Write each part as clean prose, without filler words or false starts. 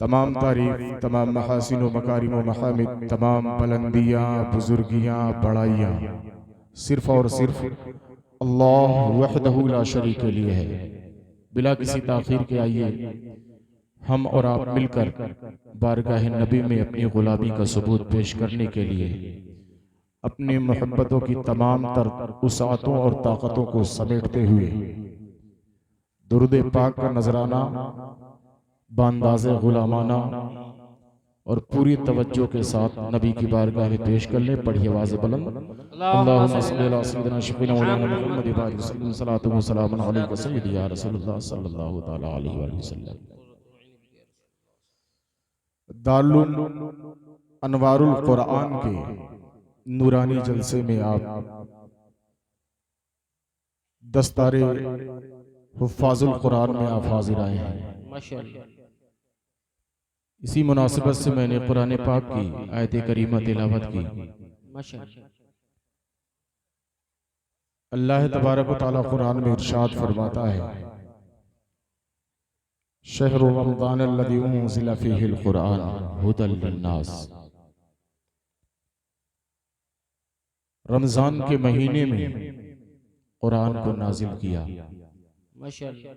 तमाम तारीफ, तमाम महासिन व मकारिम व महामिद, तमाम बुलंदियाँ, बुजुर्गियाँ, बड़ाइयाँ सिर्फ और सिर्फ अल्लाह वहदहू ला शरीक के लिए है। बिला किसी ताखीर के आइए हम और आप मिलकर बारगाह नबी में अपनी गुलामी का सबूत पेश करने के लिए अपनी मोहब्बतों की तमाम तर उसातों और ताकतों को समेटते हुए दुरूद पाक का नजराना बांदाज़े गुलामाना और पूरी तवज्जो के साथ नबी की बारगाह में पेश कर ले। पढ़िए आवाज़ बुलंद अल्लाहुम्मा सल्ली अला सय्यिदिना शफीना मौलाना मुहम्मद व आलिहि सल्लल्लाहु व सल्लम अलैका सय्यदी या रसूलुल्लाह सल्लल्लाहु तआला अलैहि वसल्लम। दारुल अनवारुल कुरान के नूरानी जलसे में आप दस्तारे हुफ्फाजुल कुरान में आप हाजिर आए हैं। माशाअल्लाह। इसी मुनासिबत से मैंने कुरान पाक की आयत करीमा तिलावत की। माशाअल्लाह। अल्लाह तबारक व तआला कुरान में इरशाद फरमाता है शहर रमज़ान अल्लज़ी उन्ज़िला फ़ीहिल कुरान हुदल लिन्नास। रमजान के महीने में कुरान को नाजिल किया। माशाअल्लाह।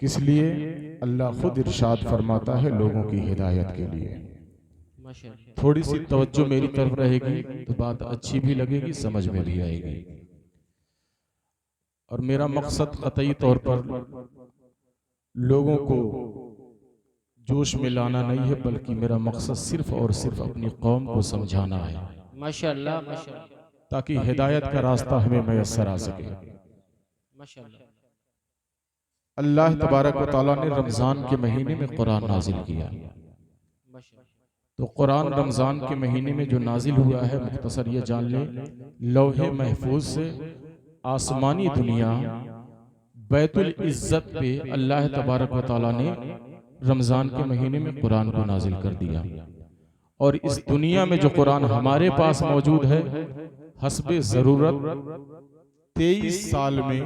किस लिए? अल्लाह खुद इरशाद फरमाता है लोगों की हिदायत के लिए। माशाअल्लाह। थोड़ी सी तवज्जो मेरी तरफ रहेगी तो बात अच्छी भी लगेगी, समझ में भी आएगी। और मेरा मकसद कतई तौर पर लोगों को जोश में लाना नहीं है, बल्कि मेरा मकसद सिर्फ और सिर्फ अपनी कौम को समझाना है। माशाअल्लाह। माशाअल्लाह। ताकि हिदायत का रास्ता हमें मैसर आ सके। माशाअल्लाह। अल्लाह तबारक व तआला ने रमजान के महीने में कुरान नाजिल किया। तो कुरान रमजान के महीने में जो नाजिल हुआ है, मुख्तसर ये जान लें, लौहे महफूज से आसमानी दुनिया बैतुल इज्जत पे अल्लाह तबारक व तआला ने रमजान के महीने में कुरान को नाजिल कर दिया। और इस दुनिया में जो कुरान हमारे पास मौजूद है, हस्बे ज़रूरत 23 साल में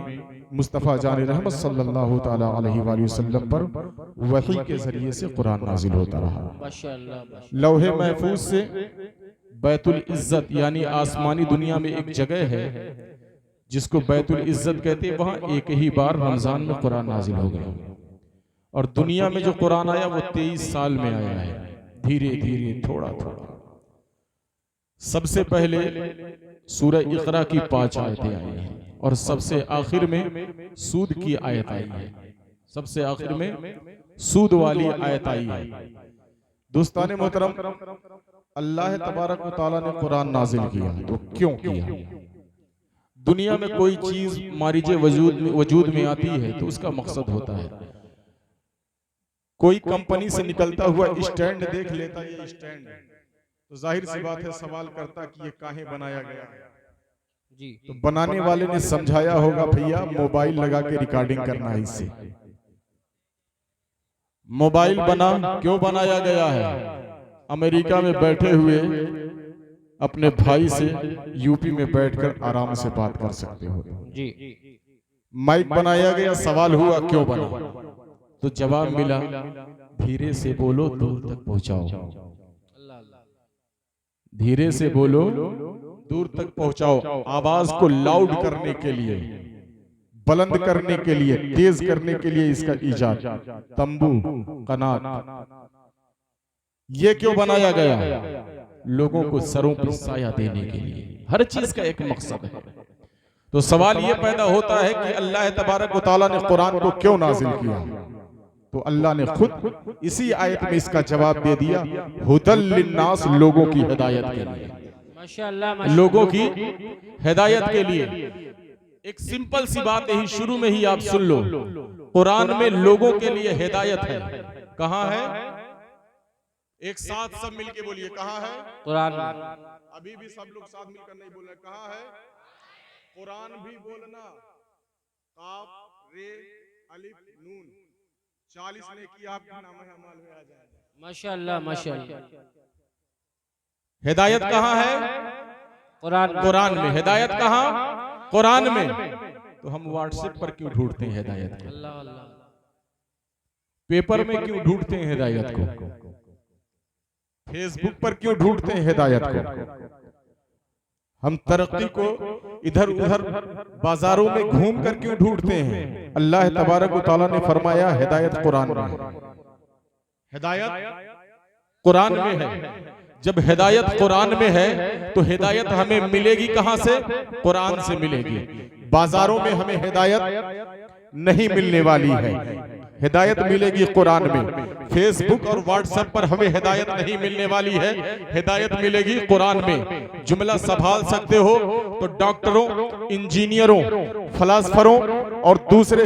मुस्तफ़ा जान रहमत सल्लल्लाहु ताला अलैहि वसल्लम पर वही के जरिए से कुरान नाजिल होता रहा। माशाअल्लाह। लौहे महफूज से बैतुल इज्जत यानी आसमानी दुनिया में एक जगह है जिसको बैतुल इज्जत कहते हैं, वहां एक ही बार रमजान में कुरान नाजिल हो गया। और दुनिया में जो कुरान आया वो 23 साल में आया है, धीरे धीरे थोड़ा थोड़ा। सबसे पहले सूरह इक़रा की 5 आयतें आई हैं और सबसे आखिर में सूद की आयत आई है। सबसे आखिर में सूद वाली आयत आई है। दोस्तान मोहतरम, अल्लाह तबारक व तआला ने कुरान नाजिल किया तो क्यों किया? दुनिया में कोई चीज मारिजे वजूद में आती है तो उसका मकसद होता है। कोई कंपनी से निकलता हुआ स्टैंड देख लेता, ये स्टैंड तो जाहिर सी बात है सवाल करता कि ये काहे बनाया गया है। जी। तो बनाने वाले ने समझाया होगा भैया मोबाइल लगा के रिकॉर्डिंग करना है इससे, मोबाइल बना, क्यों बनाया गया है? अमेरिका में बैठे हुए अपने भाई से यूपी में बैठकर आराम से बात कर सकते हो। जी। माइक बनाया गया, सवाल हुआ क्यों बना, तो जवाब मिला धीरे से बोलो दूर तक पहुंचाओ। अल्लाह अल्लाह। धीरे से बोलो दूर तक पहुंचाओ। आवाज को लाउड करने के लिए, बुलंद करने के लिए, तेज करने के लिए इसका इजाद, तंबू, कनात। ये क्यों बनाया गया? लोगों को सरों पर साया देने के लिए। हर चीज का एक मकसद है। तो सवाल ये पैदा होता है कि अल्लाह तबारक व तआला ने कुरान को क्यों नाजिल किया? तो अल्लाह ने खुद इसी आयत में इसका जवाब दे दिया, हुदल लिन्नास, लोगों की हिदायत के लिए। माशाअल्लाह, लोगों की हिदायत के लिए। एक सिंपल सी बात यही शुरू में ही आप सुन लो, कुरान में लोगों के लिए हिदायत है। कहाँ है? एक साथ सब मिलके बोलिए, कहाँ है? कुरान। अभी भी सब लोग साथ मिलकर नहीं बोल रहे, कहाँ है? कुरान भी बोलना। काफ, रे, अलिफ, नून, 40 ने किया, आपका नाम है अमाल में आ जाएगा। माशाअल्लाह माशाअल्लाह। हिदायत कहाँ है? कुरान। कुरान में। हिदायत कहाँ? कुरान में। तो हम व्हाट्सएप पर क्यों ढूंढते हैं हिदायत को? अल्लाह अल्लाह। पेपर में क्यों ढूंढते हैं हिदायत को? फेसबुक पर क्यों ढूंढते हैं हिदायत को? हम तरक्की को इधर उधर बाजारों में घूम कर क्यों ढूंढते हैं? अल्लाह तबारक व तआला ने फरमाया हिदायत कुरान में है। हिदायत कुरान में है। जब हिदायत कुरान में है तो हिदायत हमें मिलेगी कहां से? कुरान से मिलेगी। बाजारों में हमें हिदायत नहीं मिलने वाली है, हिदायत मिलेगी कुरान में। फेसबुक और व्हाट्सएप पर हमें हिदायत नहीं मिलने वाली है, हिदायत मिलेगी कुरान में। जुमला संभाल सकते हो तो डॉक्टरों, इंजीनियरों, फलासफरों और दूसरे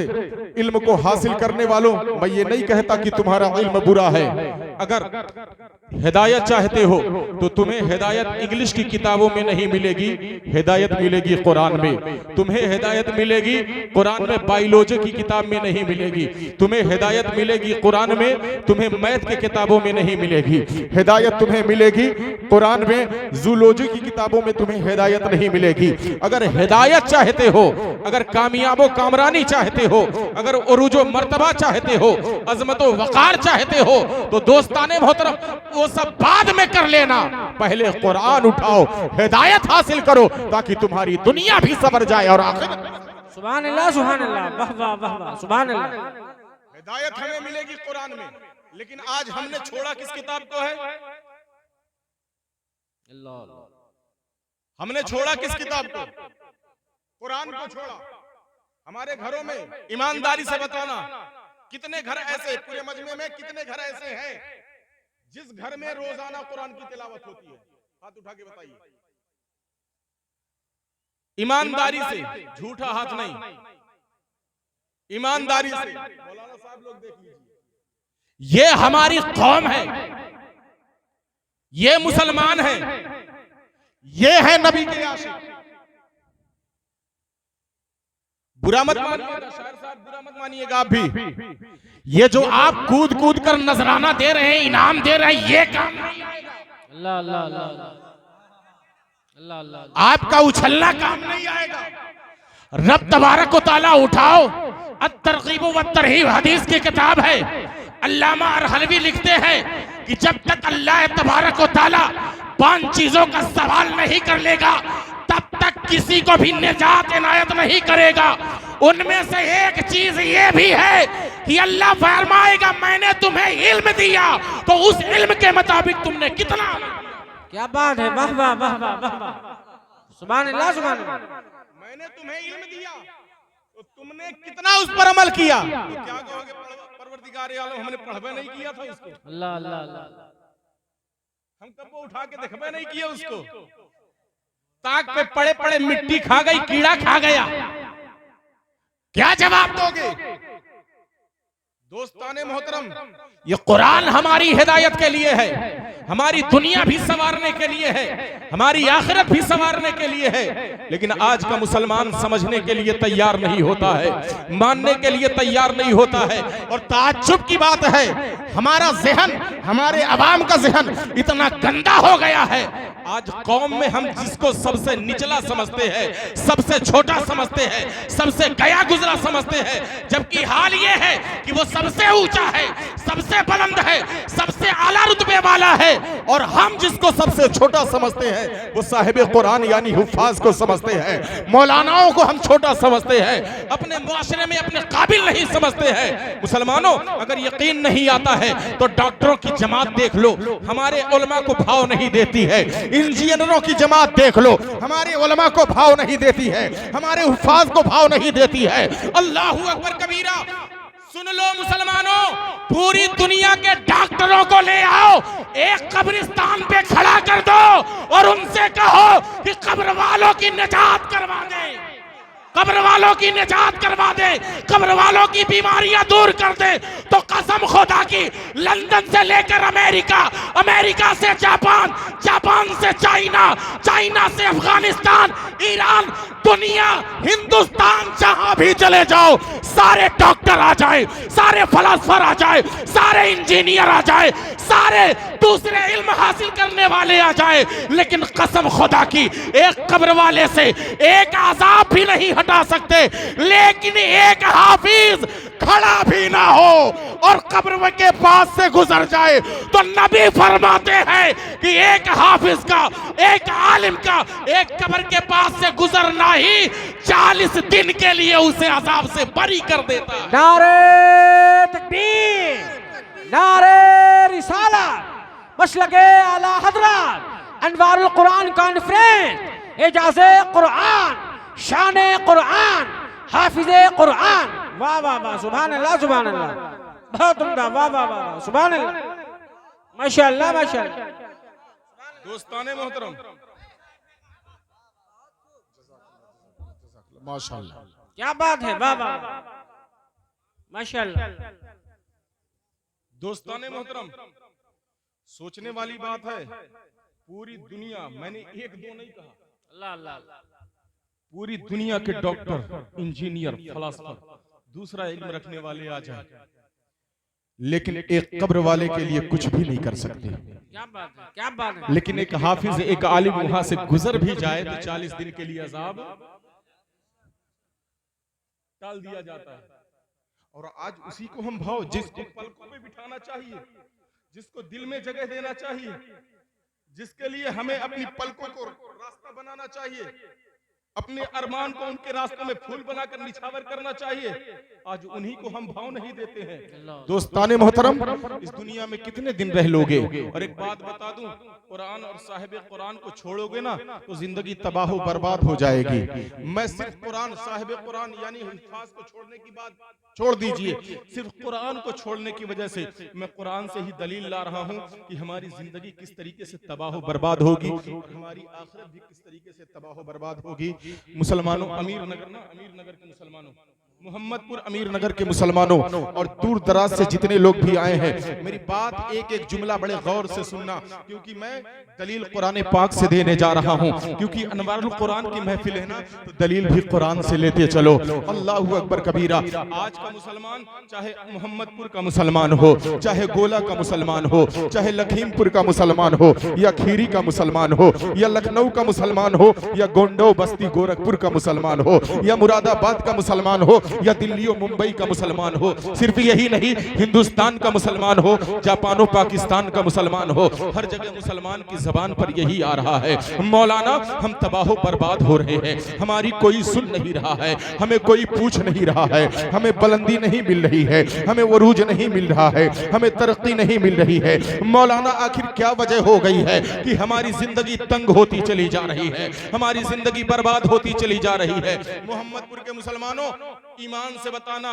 इल्म को हासिल करने वालों, मैं ये नहीं कहता कि तुम्हारा इल्म बुरा है। अगर हिदायत चाहते हो तो तुम्हें हिदायत इंग्लिश की किताबों में नहीं मिलेगी, हिदायत मिलेगी कुरान में। तुम्हें हिदायत मिलेगी कुरान में बायोलॉजी की किताब में नहीं मिलेगी। तुम्हें हिदायत मिलेगी कुरान में, तुम्हें मैथ की किताबों में नहीं मिलेगी। हिदायत तुम्हें मिलेगी कुरान में, जूलॉजी की किताबों में तुम्हें हिदायत नहीं मिलेगी। अगर हिदायत चाहते हो, अगर कामयाबो कामरानी चाहते हो, अगर उरूजो मर्तबा चाहते हो, अजमतो वकार चाहते हो, तो दोस्ताने मोहतरम वो सब बाद में कर लेना, पहले कुरान उठाओ, हिदायत हासिल करो, ताकि तुम्हारी दुनिया भी सवर जाए और आखिरत। सुभान अल्लाह सुभान अल्लाह, वाह वाह वाह वाह, सुभान अल्लाह। हिदायत हमें मिलेगी कुरान में, लेकिन आज हमने छोड़ा किस किताब को है? अल्लाह। हमने छोड़ा किस किताब को? कुरान को छोड़ा। हमारे घरों में ईमानदारी से बताना, कितने घर ऐसे, पूरे मजमे में कितने घर ऐसे हैं जिस घर में रोजाना कुरान की तिलावत होती है? हाथ उठा के बताइए। ईमानदारी से, झूठा हाथ नहीं, ईमानदारी से। मौलाना साहब लोग देख लीजिए, ये हमारी कौम है, ये मुसलमान है, ये है नबी के आशिक। बुरा मत मानिएगा, शायर साहब बुरा मत मानिएगा आप भी। ये जो आप कूद कूद कर नजराना दे रहे हैं, इनाम दे रहे हैं, ये काम नहीं आएगा। अल्लाह अल्लाह अल्लाह अल्लाह अल्लाह। आपका उछलना काम नहीं आएगा। रब तबारक व तआला उठाओ, अत-तरगीब व तरहीब हदीस की किताब है। अल्लामा अरहलवी लिखते हैं कि जब तक अल्लाह तबारक व तआला 5 चीजों का सवाल नहीं कर लेगा, तब तक किसी को भी निजात इनायत नहीं करेगा। उनमें से एक चीज ये भी है कि अल्लाह फरमाएगा मैंने तुम्हें इल्म दिया, तो उस इल्म के मुताबिक तुमने कितना। क्या बात है, वाह वाह वाह वाह वाह, सुभान अल्लाह सुभान अल्लाह। मैंने तुम्हें इल्म दिया तो तुमने कितना उस पर अमल किया। तो क्या कहोगे, परवरदिगार आलम हमने पढ़वे नहीं किया था उसको? अल्लाह अल्लाह अल्लाह। हम कब वो उठा के देखबे नहीं किया उसको? ताक पे पड़े पड़े मिट्टी खा गई, कीड़ा खा गया, क्या जवाब दोगे? दोस्ताने मोहतरम, ये कुरान हमारी हिदायत के लिए है, हमारी दुनिया भी संवारने के लिए है, हमारी आखिरत भी संवारने के लिए है। लेकिन आज का मुसलमान समझने के लिए तैयार नहीं होता है, मानने के लिए तैयार नहीं होता है। और ताज्जुब की बात है, हमारा ज़हन, हमारे अवाम का ज़हन इतना गंदा हो गया है। आज कौम में हम जिसको सबसे निचला समझते हैं, सबसे छोटा समझते हैं, सबसे गया गुजरा समझते हैं, जबकि हाल ये है कि वो सबसे ऊंचा है, सबसे बुलंद है, सबसे आला रुतबे वाला है। और हम जिसको सबसे छोटा समझते हैं वो साहिब कुरान यानी हुफ्फाज को समझते हैं, मौलानाओं को हम छोटा समझते हैं, अपने मुआशरे में अपने काबिल नहीं समझते हैं। मुसलमानों, अगर यकीन नहीं आता है तो डॉक्टरों की जमात देख लो, हमारे उलमा को भाव नहीं देती है। इंजीनियरों की जमात देख लो, हमारे उलमा को भाव नहीं देती है, हमारे हुफ्फाज को भाव नहीं देती है। अल्लाहू अकबर कबीरा। सुन लो मुसलमानों, पूरी दुनिया के डॉक्टरों को ले आओ, एक कब्रिस्तान पे खड़ा कर दो और उनसे कहो कि कब्र वालों की निजात करवा दे, कब्र वालों की निजात करवा दे, कब्र वालों की बीमारियां दूर कर दे। तो कसम खुदा की, लंदन से लेकर अमेरिका, अमेरिका से जापान, जापान से चाइना, चाइना से अफगानिस्तान, ईरान, दुनिया, हिंदुस्तान, जहां भी चले जाओ, सारे डॉक्टर आ जाए, सारे फलसफर आ जाए, सारे इंजीनियर आ जाए, सारे दूसरे इल्म हासिल करने वाले आ जाए, लेकिन कसम खुदा की, एक कब्र वाले से एक आजाब भी नहीं हटा सकते। लेकिन एक हाफिज खड़ा भी ना हो और कब्र के पास से गुजर जाए तो नबी फरमाते हैं कि एक हाफिज का, एक आलिम का एक कब्र के पास से गुजरना ही 40 दिन के लिए उसे अजाब से बरी कर देता है। नारे तकबीर, नारे रिसालत, मसलके आला हजरत, अनवारुल कुरान कॉन्फ्रेंस, एजाज़े कुरान, शाने कुरान, हाफिज़े कुरान। वाह वाह वाह, सुभान अल्लाह, सुभान अल्लाह, बहुत उम्दा, वाह वाह वाह, सुभान अल्लाह, माशाअल्लाह माशाअल्लाह। दोस्ताने मोहतरम, माशाअल्लाह, क्या बात है, वाह वाह माशाअल्लाह। दोस्ताने मोहतरम, सोचने वाली बात है, पूरी दुनिया, मैंने एक दो नहीं कहा, अल्लाह अल्लाह, पूरी दुनिया के डॉक्टर, इंजीनियर, फलसफर, दूसरा इल्म रखने वाले आ जाए, लेकिन एक कब्र वाले के लिए कुछ भी नहीं कर सकते। क्या बात है, क्या बात है। लेकिन एक हाफिज, एक आलिम वहां से गुजर भी जाए तो 40 दिन के लिए अजाब टाल दिया जाता है। और आज उसी को हम भाव, जिसको पलकों पे बिठाना चाहिए, जिसको दिल में जगह देना चाहिए, जिसके लिए हमें अपनी पलकों को रास्ता बनाना चाहिए, अपने अरमान को उनके रास्तों में फूल बनाकर निछावर करना चाहिए, आज उन्हीं को हम भाव नहीं देते हैं। दोस्ताने मोहतरम, इस दुनिया में कितने दिन रह लोगे? और एक बात बता दूं, कुरान और साहिब कुरान को छोड़ोगे ना तो जिंदगी तबाह बर्बाद हो जाएगी। मैं सिर्फ कुरान, साहिब कुरान यानी हुफ्फाज को छोड़ने की बात छोड़ दीजिए, सिर्फ कुरान को छोड़ने की वजह से मैं कुरान से ही दलील ला रहा हूं कि हमारी जिंदगी किस तरीके से तबाह बर्बाद होगी, हमारी आखिरत भी किस तरीके से तबाह बर्बाद होगी। मुसलमानों, अमीर नगर के मुसलमानों, मोहम्मदपुर अमीर नगर के मुसलमानों और दूर दराज से जितने लोग भी आए हैं, मेरी बात एक एक जुमला बड़े गौर से सुनना, क्योंकि मैं दलील कुरान पाक से देने जा रहा हूं, क्योंकि अनवारुल कुरान की महफिल है ना, तो दलील भी कुरान से लेते चलो। अल्लाहू अकबर कबीरा। आज का मुसलमान, चाहे मोहम्मदपुर का मुसलमान हो, चाहे गोला का मुसलमान हो, चाहे लखीमपुर का मुसलमान हो, या खीरी का मुसलमान हो, या लखनऊ का मुसलमान हो, या गोंडो बस्ती गोरखपुर का मुसलमान हो, या मुरादाबाद का मुसलमान हो, या दिल्ली और मुंबई का मुसलमान हो, सिर्फ यही नहीं, हिंदुस्तान का मुसलमान हो, जापान पाकिस्तान का मुसलमान हो, हर जगह मुसलमान की जबान पर यही आ रहा है, मौलाना हम तबाह बर्बाद हो रहे हैं, हमारी कोई सुन नहीं रहा है, हमें कोई पूछ नहीं रहा है, हमें बुलंदी नहीं मिल रही है, हमें वरूज नहीं मिल रहा है, हमें तरक्की नहीं मिल रही है। मौलाना आखिर क्या वजह हो गई है कि हमारी जिंदगी तंग होती चली जा रही है, हमारी जिंदगी बर्बाद होती चली जा रही है? मोहम्मदपुर के मुसलमानों, ईमान से बताना,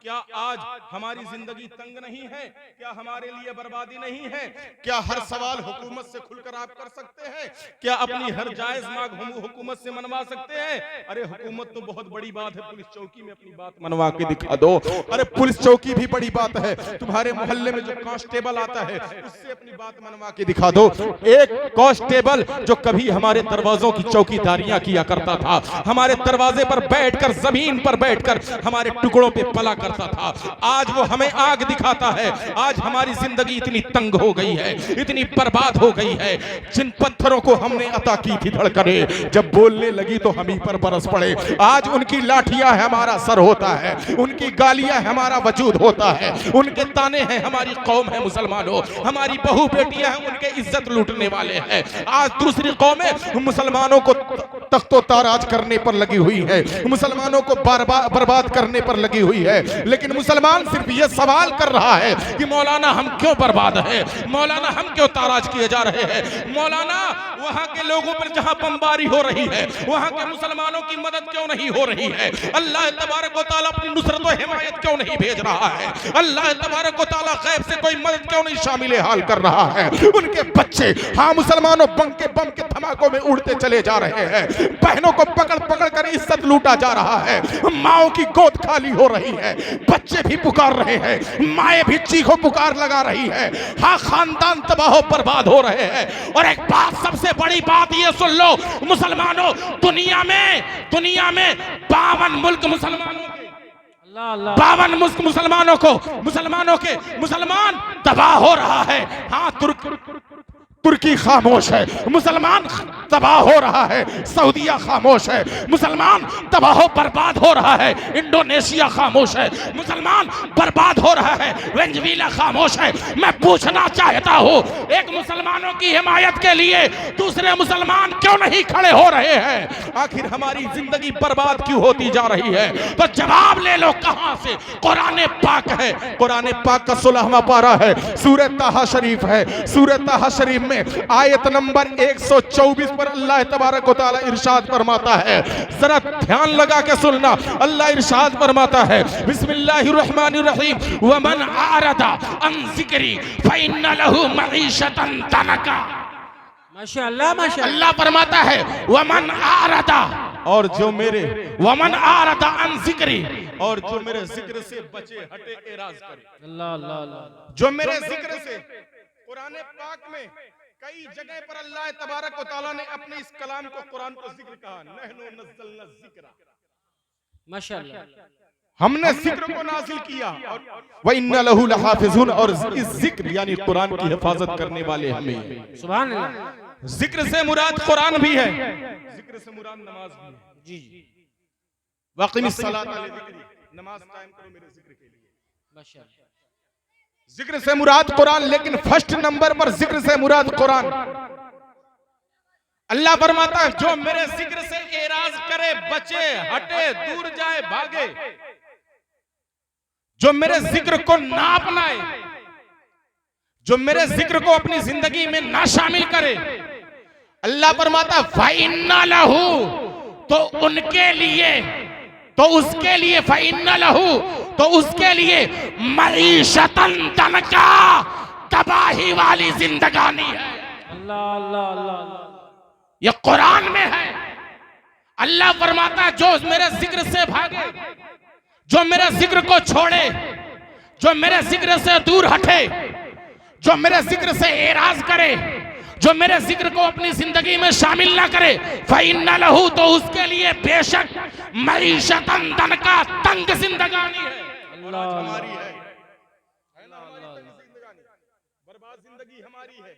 क्या आज हमारी जिंदगी तंग नहीं है? क्या हमारे लिए बर्बादी नहीं है? क्या हर सवाल हुकूमत से खुलकर आप कर सकते हैं? क्या अपनी हर जायज मांग हम हुकूमत से मनवा सकते हैं? अरे हुकूमत तो बहुत बड़ी बात है, पुलिस चौकी में अपनी बात मनवा के दिखा दो। अरे पुलिस चौकी भी बड़ी बात है, तुम्हारे मोहल्ले में जो कांस्टेबल आता है उससे अपनी बात मनवा के दिखा दो। एक कांस्टेबल जो कभी हमारे दरवाजों की चौकीदारियां किया करता था, हमारे दरवाजे पर बैठकर, जमीन पर बैठकर हमारे टुकड़ों पे पला करता था, आज वो हमें आग दिखाता है। आज हमारी जिंदगी इतनी तंग हो गई है, इतनी बर्बाद हो गई है। जिन पत्थरों को हमने अता की थी धड़कने, जब बोलने लगी तो हम ही पर बरस पड़े। आज उनकी लाठियां हमारा सर होता है, उनकी गालियां हमारा वजूद होता है, उनके ताने हैं हमारी कौम है मुसलमानों, हमारी बहू बेटियां हैं उनके इज्जत लूटने वाले हैं। आज दूसरी कौमें मुसलमानों को तख्तो ताराज करने पर लगी हुई है, मुसलमानों को बर्बाद करने पर लगी हुई है, लेकिन मुसलमान सिर्फ ये सवाल कर रहा है कि मौलाना हम क्यों बर्बाद हैं, मौलाना हम क्यों ताराज किए जा रहे हैं, मौलाना वहां के लोगों पर जहां बमबारी हो रही है वहां के मुसलमानों की मदद क्यों नहीं हो रही है, अल्लाह तबारक व तआला अपनी नुसरत और हिमायत क्यों नहीं भेज रहा है, अल्लाह तबारक व तआला गैब से कोई मदद क्यों नहीं शामिल हाल कर रहा है। उनके बच्चे हाँ मुसलमानों बम के धमाकों में उड़ते चले जा रहे हैं, बहनों को पकड़ पकड़ कर इज्जत लूटा जा रहा है, माओ की गोद खाली हो रही है, बच्चे भी पुकार रहे हैं, माए भी चीखों पुकार लगा रही है, हाँ खानदान तबाह बर्बाद हो रहे हैं। और एक बात, सबसे बड़ी बात ये सुन लो मुसलमानों, दुनिया में 52 मुल्क मुसलमानों के, 52 मुल्क मुसलमान तबाह हो रहा है। हाँ तुर्की खामोश है, मुसलमान तबाह हो रहा है, सऊदीया खामोश है, मुसलमान तबाह बर्बाद हो रहा है, इंडोनेशिया खामोश है, मुसलमान बर्बाद हो रहा है, वेनेजुएला खामोश है। मैं पूछना चाहता हूँ, एक मुसलमानों की हिमायत के लिए दूसरे मुसलमान क्यों नहीं खड़े हो रहे हैं? आखिर हमारी जिंदगी बर्बाद क्यों होती जा रही है? तो जवाब ले लो कहां से? कुरान पाक है, कुरान पाक का 16वां पारा है, सूरह ताहा शरीफ है, सूरह ताहा शरीफ में आयत नंबर 124 पर अल्लाह तबारक व तआला इरशाद फरमाता है, जरा ध्यान लगा के सुनना। अल्लाह इरशाद फरमाता है, बिस्मिल्लाहिर रहमानिर रहीम, वमन आरदा अन ज़िक्री फइन्न लहू मईशतन तनका। माशाअल्लाह माशाअल्लाह। अल्लाह फरमाता है वमन आरदा, और जो मेरे वमन आरदा अन ज़िक्री, और जो मेरे जिक्र से बचे हटे एराज करे। अल्लाह अल्लाह अल्लाह। जो मेरे जिक्र से, कुरान पाक में कई जगह पर अल्लाह तबारक व तआला ने अपने इस कलाम को, कुरान को जिक्र कहा, नहनु नज़्ज़लना ज़िक्रा, माशाअल्लाह हमने जिक्र को नाजिल किया, और व इन्ना लहू लहाफिज़ून, और इस जिक्र यानी कुरान की हिफाजत करने वाले हमें। सुभान अल्लाह। जिक्र से मुराद कुरान भी है, जिक्र से मुराद नमाज भी है। जी जी, वक़िमिस सलात लिज़िक्री, नमाज कायम करो मेरे जिक्र के लिए। माशाअल्लाह। जिक्र से मुराद कुरान, लेकिन फर्स्ट नंबर पर जिक्र से मुराद कुरान। अल्लाह फरमाता है जो मेरे जिक्र से एराज करे, बचे, हटे, दूर जाए, भागे, जो मेरे जिक्र को ना अपनाए, जो मेरे जिक्र को अपनी जिंदगी में ना शामिल करे, अल्लाह फरमाता फ़इन्ना लहू, तो उनके लिए, तो उसके लिए, फ़इन्ना लहू, तो उसके लिए मईशतन तनका, तबाही वाली जिंदगानी है। अल्लाह अल्लाह अल्लाह। ये कुरान में है। अल्लाह फरमाता है जो मेरे जिक्र से भागे, जो मेरे जिक्र को छोड़े, जो मेरे जिक्र से दूर हटे, जो मेरे जिक्र से एराज करे, जो मेरे जिक्र को अपनी जिंदगी में शामिल ना करे, फ़इन्ना लहू, तो उसके लिए बेशक मईशतन तनका, तंग जिंदगानी है। अल्लाह हमारी है ना, हमारी जिंदगानी, बर्बाद जिंदगी हमारी है,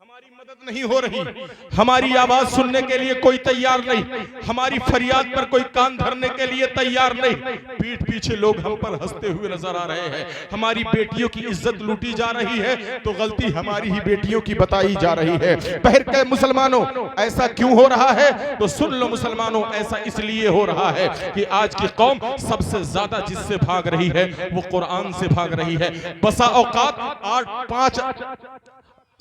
हमारी मदद नहीं हो रही, हमारी आवाज सुनने के लिए कोई तैयार नहीं, हमारी फरियाद पर कोई कान धरने के लिए तैयार नहीं, पीठ पीछे लोग हम पर हंसते हुए नजर आ रहे हैं, हमारी बेटियों की इज्जत लूटी जा रही है, तो गलती हमारी ही बेटियों की बताई जा रही है। बहर के मुसलमानों, ऐसा क्यों हो रहा है? तो सुन लो मुसलमानों, ऐसा इसलिए हो रहा है कि आज की कौम सबसे ज्यादा जिससे भाग रही है वो कुरान से भाग रही है। बसा औकात 5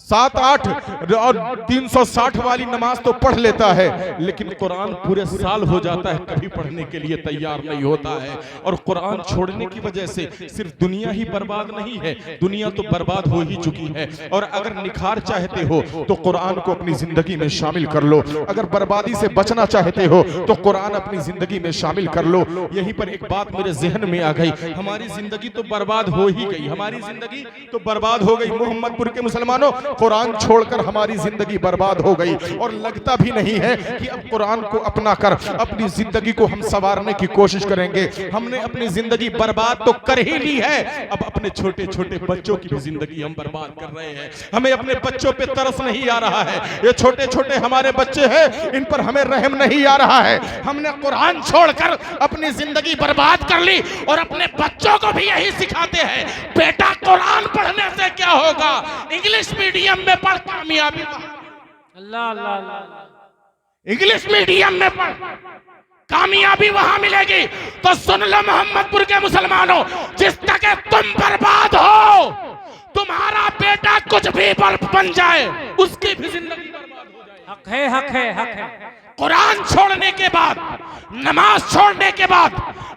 7, 8 और 360 वाली नमाज तो पढ़ लेता है, लेकिन कुरान पूरे साल हो जाता है, कभी पढ़ने के लिए तैयार नहीं होता है। और कुरान छोड़ने की वजह से सिर्फ दुनिया ही बर्बाद नहीं है, दुनिया तो बर्बाद हो ही चुकी है। और अगर निखार चाहते हो तो कुरान को अपनी जिंदगी में शामिल कर लो। अगर बर्बादी से बचना चाहते हो तो कुरान अपनी जिंदगी में शामिल कर लो। यहीं पर एक बात मेरे जहन में आ गई, हमारी जिंदगी तो बर्बाद हो ही गई, हमारी जिंदगी तो बर्बाद हो गई। मोहम्मदपुर के मुसलमानों, कुरान छोड़कर हमारी जिंदगी बर्बाद हो गई, और लगता भी नहीं है कि अब कुरान को अपना कर अपनी जिंदगी को हम संवारने की कोशिश करेंगे। हमने अपनी जिंदगी बर्बाद तो कर ही ली है, अब अपने छोटे छोटे बच्चों की भी जिंदगी हम बर्बाद कर रहे हैं। हमें अपने बच्चों पे तरस नहीं आ रहा है, ये छोटे छोटे हमारे बच्चे हैं, इन पर हमें रहम नहीं आ रहा है। हमने कुरान छोड़कर अपनी जिंदगी बर्बाद कर ली, और अपने बच्चों को भी यही सिखाते हैं, बेटा कुरान पढ़ने से क्या होगा, इंग्लिश मीडियम में पढ़ कामयाबी, अल्लाह अल्लाह अल्लाह, इंग्लिश मीडियम में पढ़ कामयाबी वहां मिलेगी। तो सुन लो मोहम्मदपुर के मुसलमानों, जिस तक तुम बर्बाद हो, तुम्हारा बेटा कुछ भी बन जाए, उसकी भी जिंदगी बर्बाद हो जाए। हक है हक है हक है। कुरान छोड़ने के बाद, नमाज छोड़ने के बाद,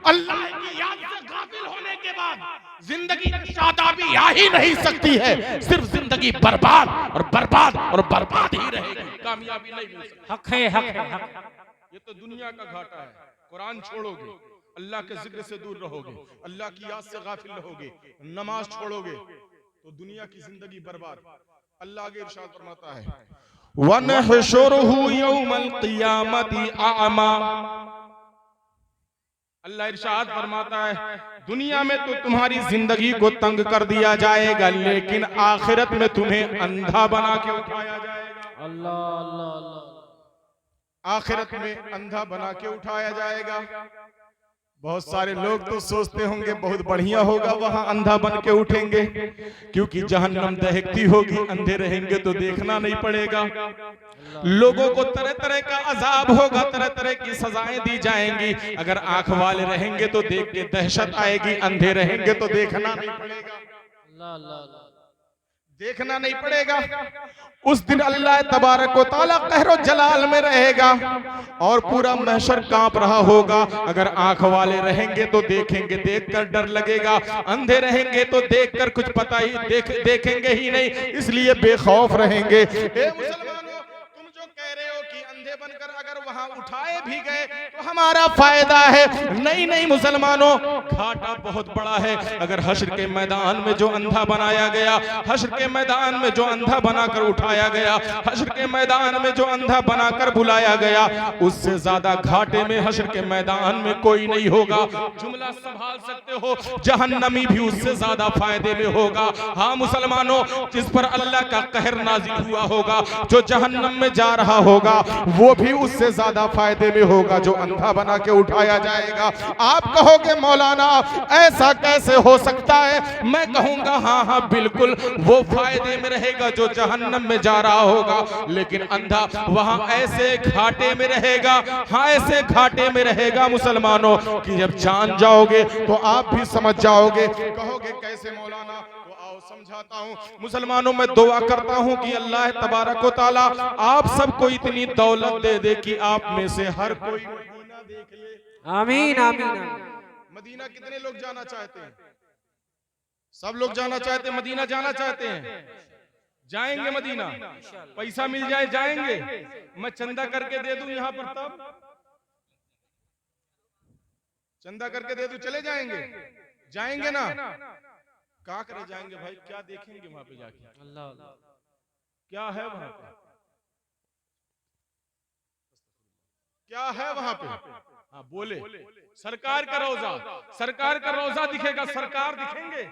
अल्लाह की याद से गाफिल होने के बाद जिंदगी में शादाबी आ ही नहीं सकती है। सिर्फ जिंदगी बर्बाद और बर्बाद और बर्बाद ही रहेगी, कामयाबी नहीं मिल सकती। हक है हक है हक है। ये तो दुनिया का घाटा है। कुरान छोड़ोगे, अल्लाह के जिक्र से दूर रहोगे, अल्लाह की याद से गाफिल रहोगे, नमाज छोड़ोगे तो दुनिया की जिंदगी बर्बाद। अल्लाह आगे इरशाद फरमाता है, वनहशुरुहु यौमल क़ियामति अअमा। अल्लाह इरशाद फरमाता है, दुनिया में तो तुम्हारी जिंदगी को तंग कर दिया जाएगा, लेकिन आखिरत में तुम्हें अंधा बना के उठाया जाएगा। अल्लाह अल्लाह अल्लाह। आखिरत में अंधा बना के उठाया जाएगा। बहुत सारे लोग तो सोचते होंगे बहुत बढ़िया होगा वहां अंधा बन के उठेंगे, क्योंकि जहन्नम दहकती होगी, अंधे रहेंगे तो देखना नहीं पड़ेगा। लोगों को तरह तरह का अजाब होगा, तरह तरह की सजाएं दी जाएंगी। अगर आंख वाले रहेंगे तो देख के दहशत आएगी, अंधे रहेंगे तो देखना नहीं पड़ेगा, अल्लाह अल्लाह अल्लाह। देखना नहीं पड़ेगा। उस दिन अल्लाह तबारक व तआला कहरो जलाल में रहेगा और पूरा महशर कांप रहा होगा। अगर आंख वाले रहेंगे तो देखेंगे, देखकर डर लगेगा, अंधे रहेंगे तो देखकर कुछ पता ही देखेंगे ही नहीं, इसलिए बेखौफ रहेंगे। ए मुसलमानों, तुम जो कह रहे हो कि अंधे बनकर अगर वहां उठाए भी गए तो हमारा फायदा है, नहीं नहीं मुसलमानों, घाटा बहुत बड़ा है। अगर हश्र के मैदान में जो अंधा बनाया गया, हश्र के मैदान में जो अंधा बनाकर उठाया गया, हश्र के मैदान में जो अंधा बनाकर बुलाया गया, उससे ज्यादा घाटे में हश्र के मैदान में कोई नहीं होगा। जुमला संभाल सकते हो, जहन्नमी भी उससे ज्यादा फायदे में होगा। हाँ मुसलमानों, जिस पर अल्लाह का कहर नाजिल हुआ होगा, जो जहन्नम में जा रहा होगा, वो भी उससे ज्यादा फायदे में होगा जो अंधा बना के उठाया जाएगा। आप कहोगे मौलाना ऐसा कैसे हो सकता है? मैं कहूंगा हाँ हाँ बिल्कुल, वो फायदे में रहेगा जो जहन्नम में जा रहा होगा, लेकिन अंधा वहां ऐसे घाटे में रहेगा, हाँ ऐसे घाटे में रहेगा मुसलमानों कि जब जान जाओगे तो आप भी समझ जाओगे। कहोगे कैसे मौलाना? तो आओ समझाता हूँ। मुसलमानों, मैं दुआ करता हूँ कि अल्लाह तबारक व तआला आप सबको इतनी दौलत दे दे कि आप में से हर कोई मदीना देख ले। आमीन आमीन। मदीना कितने लोग जाना चाहते हैं? सब लोग जाना चाहते हैं, मदीना जाना चाहते हैं। जाएंगे मदीना, पैसा मिल जाए जाएंगे। मैं चंदा करके दे दूं यहाँ पर, तब चंदा करके दे दूं, चले जाएंगे? जाएंगे ना? क्या करे जाएंगे भाई, क्या देखेंगे वहां पे जाके? अल्लाह क्या है वहां पे? क्या है वहां पे? हाँ बोले। सरकार का रोजा, सरकार का रोजा दिखेगा, सरकार दिखेंगे।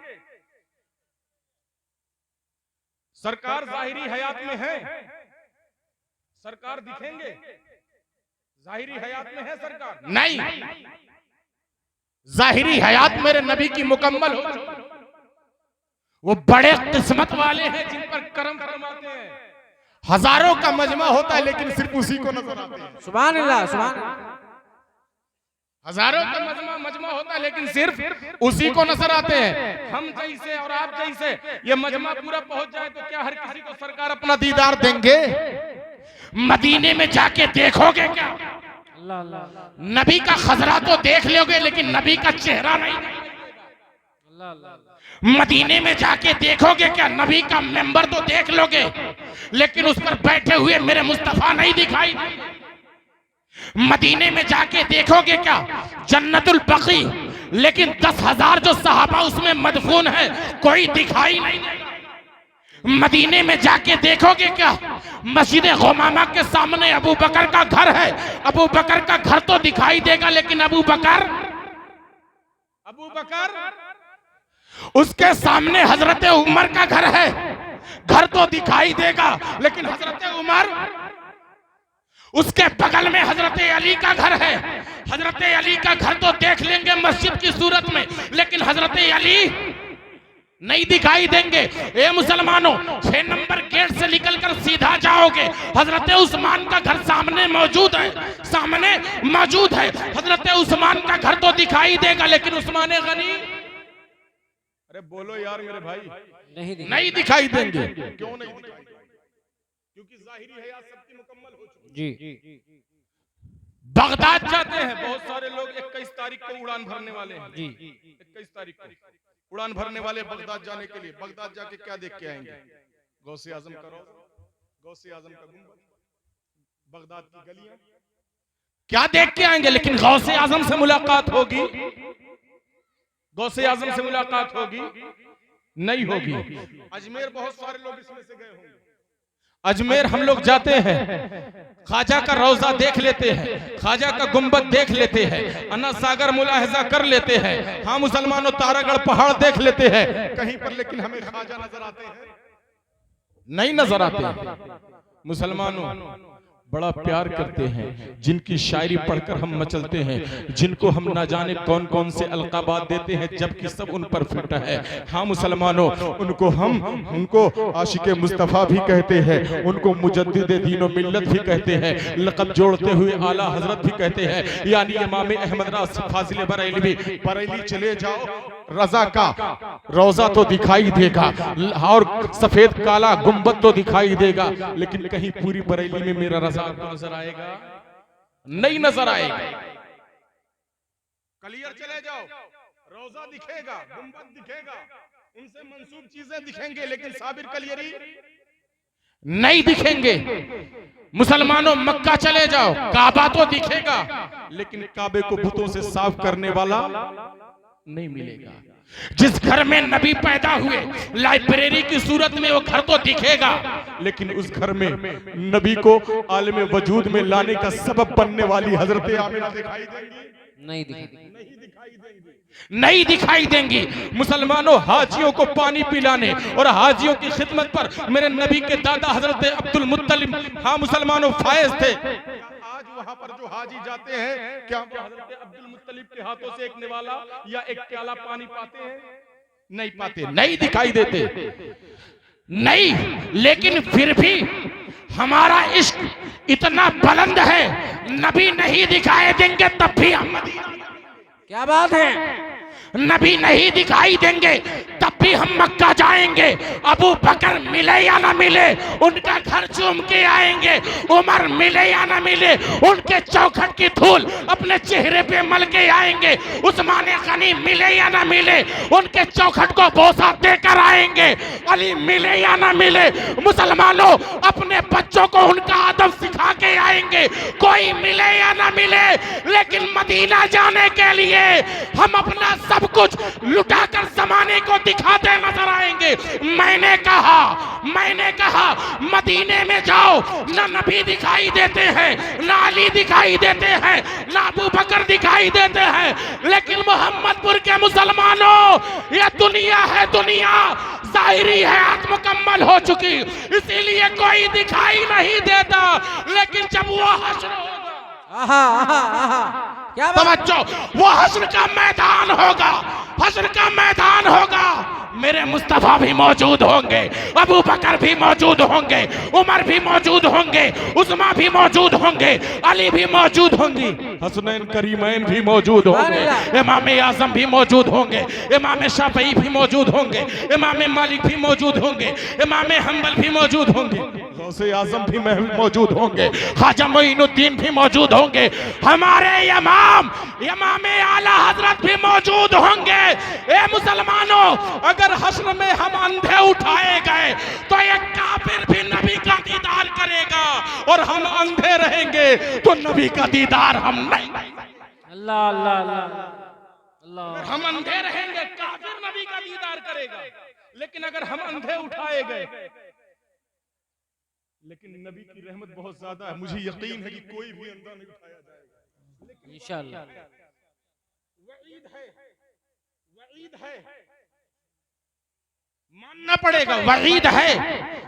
सरकार जाहिरी हयात में है, सरकार दिखेंगे। जाहिरी हयात में है सरकार? नहीं, जाहिरी हयात मेरे नबी की मुकम्मल हो चुकी। वो बड़े किस्मत वाले हैं जिन पर करम फरमाते हैं। हजारों का मजमा होता है लेकिन सिर्फ उसी को नजर आते हैं। सुभान अल्लाह सुभान अल्लाह। हजारों का मजमा होता है, लेकिन सिर्फ उसी को नजर आते हैं। हम जैसे और आप जैसे ये मजमा पूरा पहुंच जाए तो क्या हर किसी को सरकार अपना दीदार देंगे? मदीने में जाके देखोगे क्या? नबी का खजरा तो देख लोगे, लेकिन नबी का चेहरा नहीं। मदीने में जाके देखोगे क्या? नबी का मेंबर तो देख लोगे, लेकिन उस पर बैठे हुए मेरे मुस्तफा नहीं दिखाई। मदीने में जाके देखोगे क्या? जन्नतुल बकी, लेकिन 10,000 जो सहाबा उसमें मदफून है कोई दिखाई नहीं। मदीने में जाके देखोगे क्या? मस्जिद गुमामा के सामने अबू बकर का घर है, अबू बकर का घर तो दिखाई देगा, लेकिन अबू बकर उसके सामने हजरत उमर का घर है, घर तो दिखाई देगा, लेकिन हजरत उमर, उसके बगल में हजरत अली का घर है, हजरत अली का घर तो देख लेंगे मस्जिद की सूरत में, लेकिन हजरत अली नहीं दिखाई देंगे। ए मुसलमानों, 6 नंबर गेट से निकलकर सीधा जाओगे, हजरत उस्मान का घर सामने मौजूद है, सामने मौजूद है। हजरत उस्मान का घर तो दिखाई देगा, लेकिन उस्मान गनी, अरे बोलो यार मेरे भाई, नहीं दिखाई देंगे। क्यों नहीं दिखाई देंगे? क्योंकि जाहिरी हयात सबकी मुकम्मल हो चुकी जी। बगदाद जाते हैं बहुत सारे लोग, 21 तारीख को उड़ान भरने वाले हैं जी। 21 तारीख को उड़ान भरने वाले बगदाद जाने के लिए। बगदाद जाके क्या देख के आएंगे? गौसे आजम का रोज़ा, गौसे आजम का गुंबद, बगदाद की गलियां, क्या देख के आएंगे? लेकिन गौसे आजम से मुलाकात होगी? गौसे आजम से मुलाकात होगी? नहीं होगी। अजमेर बहुत सारे लोग इसमें से गए होंगे। अजमेर हम लोग जाते हैं, ख्वाजा का रोजा देख लेते हैं, ख्वाजा का गुंबद देख लेते हैं, अन्ना सागर मुलाहिजा कर लेते हैं, हाँ मुसलमानों तारागढ़ पहाड़ देख लेते हैं कहीं पर, लेकिन हमें ख्वाजा नजर आते हैं? नहीं नजर आते। मुसलमानों बड़ा प्यार करते हैं, जिनकी शायरी पढ़कर हम मचलते हैं, जिनको हम ना जाने कौन कौन से अलकाबात देते हैं, जबकि सब उन पर फिट है। हाँ मुसलमानों, उनको आशिक मुस्तफ़ा भी कहते हैं, उनको मुजद्दिद दीन व मिल्लत भी कहते हैं, लक़ब जोड़ते हुए आला हजरत भी कहते हैं, यानी इमाम अहमद रज़ा फाजिल बरेलवी। बरेली चले जाओ, रजा का रोजा तो दिखाई देगा और सफेद काला गुंबद तो दिखाई देगा, लेकिन कहीं पूरी बरेली में मेरा रजा आपको नजर आएगा? नहीं नजर आएगा। कलियर चले जाओ, रोजा दिखेगा, गुंबद दिखेगा, उनसे मंसूब चीजें दिखेंगे, लेकिन साबिर कलियरी नहीं दिखेंगे। मुसलमानों मक्का चले जाओ, काबा तो दिखेगा, लेकिन काबे को बुतों से साफ करने वाला नहीं मिलेगा। जिस घर में नबी पैदा हुए, लाइब्रेरी की सूरत में वो घर तो दिखेगा, लेकिन उस घर में नबी को आलम वजूद में लाने का सबब बनने वाली हजरत आमिना दिखाई देंगी? नहीं दिखाई देंगी। मुसलमानों हाजियों को पानी पिलाने और हाजियों की खिदमत पर मेरे नबी के दादा हजरत अब्दुल मुत्तलिब, हाँ मुसलमानों, फायज थे। आज वहां पर जो हाजी जाते हैं, क्या हजरत अब्दुल मुत्तलिब के हाथों से एक निवाला या एक प्याला पानी पाते हैं? नहीं पाते, नहीं दिखाई देते, नहीं। लेकिन फिर भी हमारा इश्क इतना बुलंद है, नबी नहीं दिखाई देंगे तब भी हम मदीना। क्या बात है? नबी नहीं दिखाई देंगे तब भी हम मक्का जाएंगे। अबू बकर मिले या ना मिले, उनका घर चूम के आएंगे। उमर मिले या ना मिले, उनके चौखट की धूल अपने चेहरे पे मल के आएंगे। उस्मान गनी मिले या ना मिले, उनके चौखट को बोसा देकर आएंगे। अली मिले या ना मिले, मुसलमानों अपने बच्चों को उनका अदब सिखा के आएंगे। कोई मिले या ना मिले, लेकिन मदीना जाने के लिए हम अपना सब कुछ लुटाकर जमाने को दिखाते नजर आएंगे। मैंने कहा मदीने में जाओ, ना नबी दिखाई देते हैं, ना अली दिखाई देते हैं, ना अबू बकर दिखाई देते हैं, लेकिन मोहम्मदपुर के मुसलमानों, ये दुनिया है, दुनिया जाहिरी है, मुकम्मल हो चुकी, इसीलिए कोई दिखाई नहीं देता। लेकिन जब वो हश्र होगा, क्या बात? तवज्जो, वो हश्र का मैदान होगा, हश्र का मैदान होगा, मेरे मुस्तफा भी मौजूद होंगे, अबू बकर भी मौजूद होंगे, उमर भी मौजूद होंगे, उस्मान भी मौजूद होंगे, अली भी मौजूद होंगी, हसनैन करीमैन भी मौजूद होंगे, इमाम आजम भी मौजूद होंगे, इमाम शाफई भी मौजूद होंगे, इमाम मालिक भी मौजूद होंगे, इमाम हम्बल भी मौजूद होंगे, गौसे आजम भी मौजूद होंगे, ख्वाजा मोइनुद्दीन भी मौजूद होंगे, हमारे इमाम आला हजरत भी मौजूद होंगे। ए मुसलमानों, अगर हश्र में हम अंधे उठाए गए तो एक काफिर भी नबी का दीदार करेगा, और हम अंधे रहेंगे तो नबी का दीदार हम नहीं। अल्लाह अल्लाह अल्लाह अल्लाह। हम अंधे रहेंगे, काफिर नबी का दीदार करेगा, लेकिन अगर हम अंधे उठाए गए, लेकिन नबी की रहमत बहुत ज्यादा है, मुझे यकीन है कि कोई भी अंधा नहीं उठाया जाएगा इंशाअल्लाह। वईद है, वईद है, मानना पड़ेगा, वईद है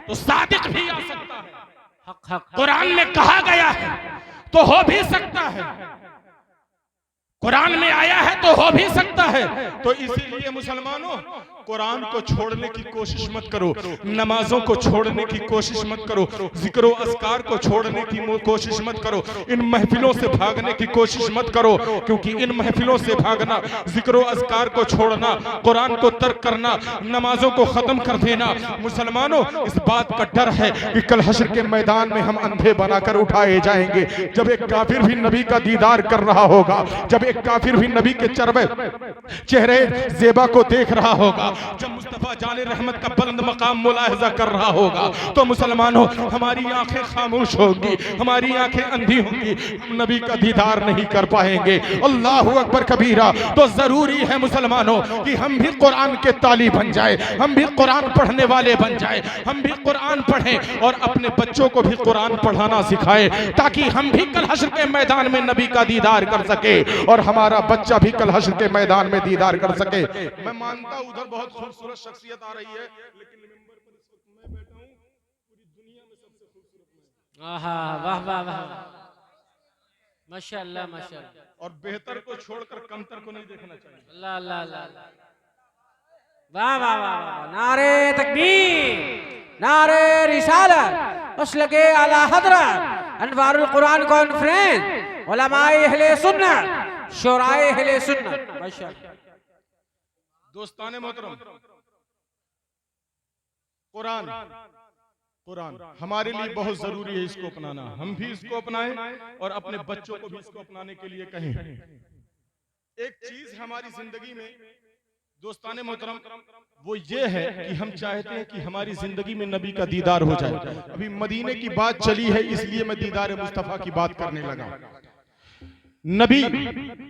तो सादिक भी आ सकता है, हक हक। कुरान में कहा गया है तो हो भी सकता है, कुरान में आया है तो हो भी सकता है। तो इसीलिए मुसलमानों, कुरान को छोड़ने की कोशिश मत करो, नमाजों को छोड़ने की कोशिश मत करो, जिक्र व अस्कार को छोड़ने की कोशिश मत करो, इन महफिलों से भागने की कोशिश मत करो, क्योंकि इन महफिलों से भागना, जिक्र व अस्कार को छोड़ना, कुरान को तर्क करना, नमाजों को खत्म कर देना, मुसलमानों इस बात का डर है कि कल हश्र के मैदान में हम अंधे बनाकर उठाए जाएंगे। जब एक काफिर भी नबी का दीदार कर रहा होगा, जब एक काफिर भी नबी के चेहरे जेबा को देख रहा होगा, जब मुस्तफा जाने रहमत का बुलंद मकाम मुलाहिजा कर रहा होगा, तो मुसलमानों हमारी आंखें खामोश होंगी, हमारी आंखें अंधी होंगी, हम नबी का दीदार नहीं कर पाएंगे। अल्लाहु अकबर कबीरा। तो जरूरी है मुसलमानों कि हम भी कुरान के ताली बन जाए, हम भी कुरान पढ़ने वाले बन जाए, हम भी कुरान पढ़ें और अपने बच्चों को भी कुरान पढ़ाना सिखाएं, ताकि हम भी कल हश्र के मैदान में नबी का दीदार कर सके और हमारा बच्चा भी कल हश्र के मैदान में दीदार कर सके। मैं मानता हूं उधर बहुत खूबसूरत शख्सियत आ रही है, लेकिन मिंबर पर इस वक्त मैं बैठा हूं, पूरी दुनिया में सबसे खूबसूरत मैं। आहा, वाह वाह वाह, माशाअल्लाह माशाअल्लाह। और बेहतर को छोड़कर कमतर को नहीं देखना चाहिए। अल्लाह अल्लाह अल्लाह, वाह वाह वाह। नारे तकबीर, नारे रिसालत, मसलके आला हजरत, अनवारुल कुरान कॉन्फ्रेंस, उलमाए अहले सुन्नत, शुराए अहले सुन्नत। माशाअल्लाह। दोस्ताने मोहतरम, कुरान कुरान हमारे लिए बहुत जरूरी है, इसको अपनाना, हम भी इसको अपनाएं और अपने बच्चों को भी इसको अपनाने के लिए कहें। एक चीज हमारी जिंदगी में दोस्ताने मोहतरम वो ये है कि हम चाहते हैं कि हमारी जिंदगी में नबी का दीदार हो जाए। अभी मदीने की बात चली है, इसलिए मैं दीदार मुस्तफा की बात करने लगा। नबी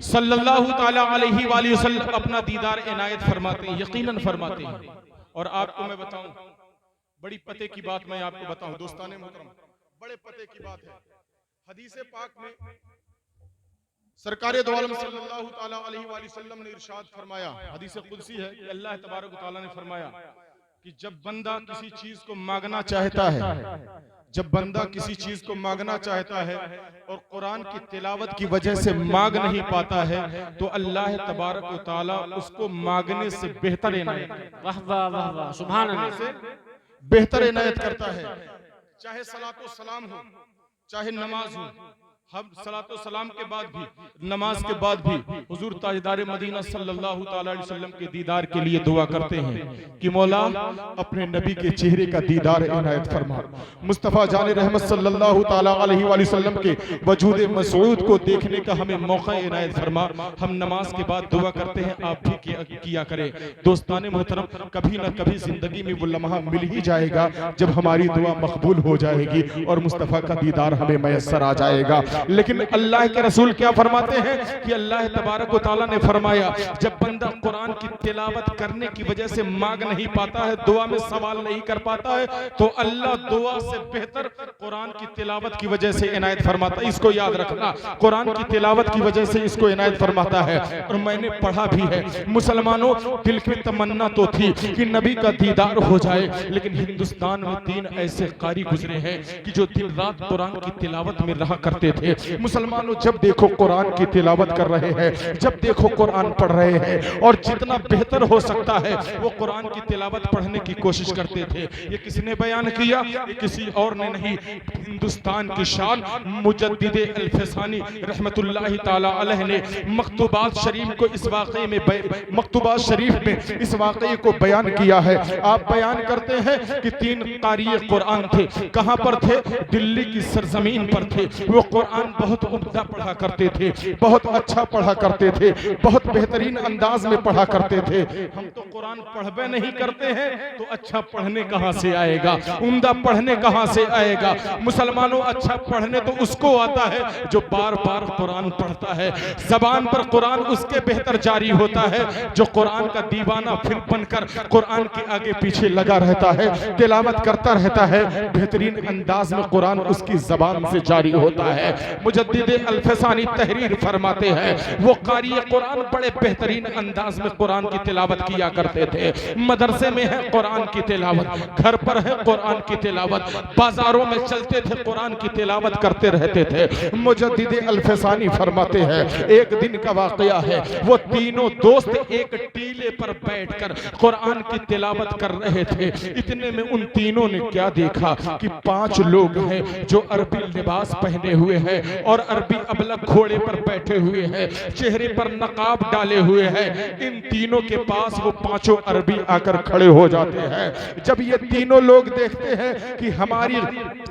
सल्लल्लाहु ताला अलैहि वसल्लम अपना दीदार इनायत फरमाते हैं, यकीनन फरमाते हैं। और आपको मैं बताऊं, बड़ी पते की बात मैं आपको बताऊं दोस्ताने मोहतरम, बड़े पते की बात है। हदीस पाक में सरकार दो आलम सल्लल्लाहु ताला अलैहि वसल्लम ने इरशाद फरमाया, हदीस कुदसी है कि अल्लाह तबारक व तआला ने फरमाया कि जब बंदा किसी चीज को मांगना चाहता है, जब बंदा किसी चीज को मांगना चाहता है और कुरान की तिलावत की वजह से मांग नहीं पाता है, तो अल्लाह तबारक व तआला उसको मांगने से बेहतर इनायत, वाह वाह वाह वाह, सुभान अल्लाह, बेहतर इनायत करता है। चाहे सलातो सलाम हो, चाहे नमाज हो, हम सलातो सलाम के बाद भी, नमाज के बाद भी हुजूर ताजदार मदीना सल्लल्लाहु ताला अलैहि वसल्लम के दीदार के लिए दुआ करते हैं कि मौला अपने नबी के चेहरे का दीदार इनायत फरमा। मुस्तफ़ा जान रहमत सल्लल्लाहु ताला अलैहि वसल्लम के वजूद मसऊद को देखने का हमें मौका इनायत फरमा। हम नमाज के बाद दुआ करते हैं, आप भी किया करें। दोस्ताने मोहतरम, कभी ना कभी जिंदगी में वो लम्हा मिल ही जाएगा जब हमारी दुआ मकबूल हो जाएगी और मुस्तफ़ा का दीदार हमें मैसर आ जाएगा। लेकिन अल्लाह के रसूल क्या फरमाते हैं कि अल्लाह तबारक व तआला ने फरमाया, जब बंदा कुरान की तिलावत करने की वजह से मांग नहीं पाता है, दुआ में सवाल नहीं कर पाता है, तो अल्लाह दुआ से बेहतर कुरान की तिलावत की वजह से इनायत फरमाता है। इसको याद रखना, कुरान की तिलावत की वजह से इसको इनायत फरमाता है। और मैंने पढ़ा भी है, मुसलमानों दिल की तमन्ना तो थी कि नबी का दीदार हो जाए, लेकिन हिंदुस्तान में 3 ऐसे कारी गुजरे हैं कि जो दिन रात कुरान की तिलावत में रहा करते थे। थे। मुसलमानों, जब देखो कुरान की तिलावत कर रहे हैं, जब देखो कुरान पढ़ रहे हैं, और जितना बेहतर हो सकता है वो कुरान की तिलावत पढ़ने की कोशिश करते थे। ये किसने बयान किया? ये किसी और ने नहीं, हिंदुस्तान की शान मुजद्दिद अल-फसानी रहमतुल्लाहि ताला अलैह ने मकतूबात शरीफ को इस वाक़े में मकतूबात शरीफ में इस वाक़े को बयान किया है। आप बयान करते हैं कि 3 कारी कुरान थे। कहाँ पर थे? दिल्ली की सरजमीन पर थे। वो कुरान बहुत उम्दा पढ़ा करते थे, बहुत अच्छा पढ़ा करते थे, बहुत बेहतरीन अंदाज में पढ़ा करते थे। हम तो कुरान पढ़बे नहीं करते हैं, तो अच्छा पढ़ने कहाँ से आएगा? उम्दा पढ़ने कहाँ से आएगा? मुसलमानों, अच्छा पढ़ने तो उसको आता है जो बार बार कुरान पढ़ता है। जबान पर कुरान उसके बेहतर जारी होता है जो कुरान का दीवाना फिर बनकर कुरान के आगे पीछे लगा रहता है, तिलावत करता रहता है, बेहतरीन अंदाज में कुरान उसकी जबान से जारी होता है। मुजद्दिद अल-फसानी तहरीर फरमाते हैं, वो कारी कुरान बड़े बेहतरीन अंदाज में कुरान की तिलावत किया करते थे। मदरसे में है कुरान की तिलावत, घर पर है कुरान की तिलावत, बाजारों में चलते थे कुरान की तिलावत करते रहते थे। मुजद्दिद अल-फसानी फरमाते हैं, एक दिन का वाकया है, वो तीनों दोस्त एक टीले पर बैठकर कुरान की तिलावत कर रहे थे। इतने में उन तीनों ने क्या देखा कि 5 लोग हैं जो अरबी लिबास पहने हुए हैं और अरबी अबलग घोड़े पर बैठे हुए हैं, चेहरे पर नकाब डाले हुए हैं। इन तीनों के पास वो 5 अरबी आकर खड़े हो जाते हैं। जब ये तीनों लोग देखते हैं कि हमारी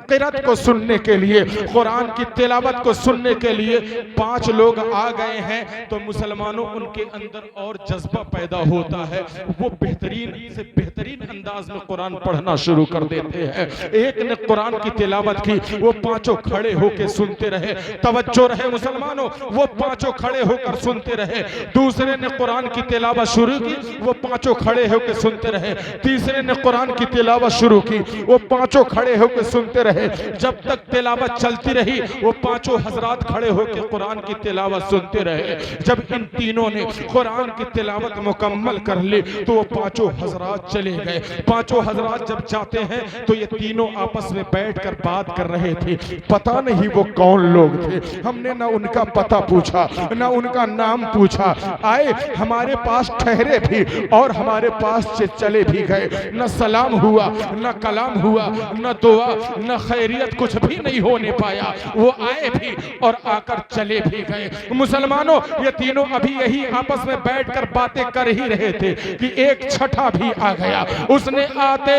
क़िरात को सुनने के लिए, कुरान की तिलावत को सुनने के लिए 5 लोग आ गए हैं, तो मुसलमानों उनके अंदर और जज्बा पैदा होता है। वो बेहतरीन से बेहतरीन अंदाज में कुरान पढ़ना शुरू कर देते हैं। एक ने कुरान की तिलावत की, वो 5 खड़े होकर सुनते रहे। तवज्जो रहे मुसलमानों, वो 5 खड़े होकर सुनते रहे। दूसरे ने कुरान की तिलावत शुरू की, वो 5 खड़े होकर सुनते रहे। तीसरे ने कुरान की तिलावत शुरू की, वो 5 खड़े होकर सुनते रहे। जब तक तिलावत चलती रही, वो 5 हजरात खड़े होकर कुरान की तिलावत सुनते रहे। जब इन तीनों ने कुरान की तिलावत मुकम्मल कर ली, तो वो 5 हजरात चले गए। 5 हजरात जब जाते हैं, तो ये तीनों आपस में बैठकर बात कर रहे थे। पता नहीं वो कौन लोग थे, हमने ना उनका पता पूछा, ना उनका नाम पूछा। आए हमारे पास, ठहरे भी और हमारे पास से चले भी गए। न सलाम हुआ, न कलाम हुआ, न दुआ, न खैरियत, कुछ भी नहीं होने पाया। वो आए भी और आकर चले भी गए। मुसलमानों, ये तीनों अभी यही आपस में बैठकर बातें कर ही रहे थे कि एक छठा भी आ गया। उसने आते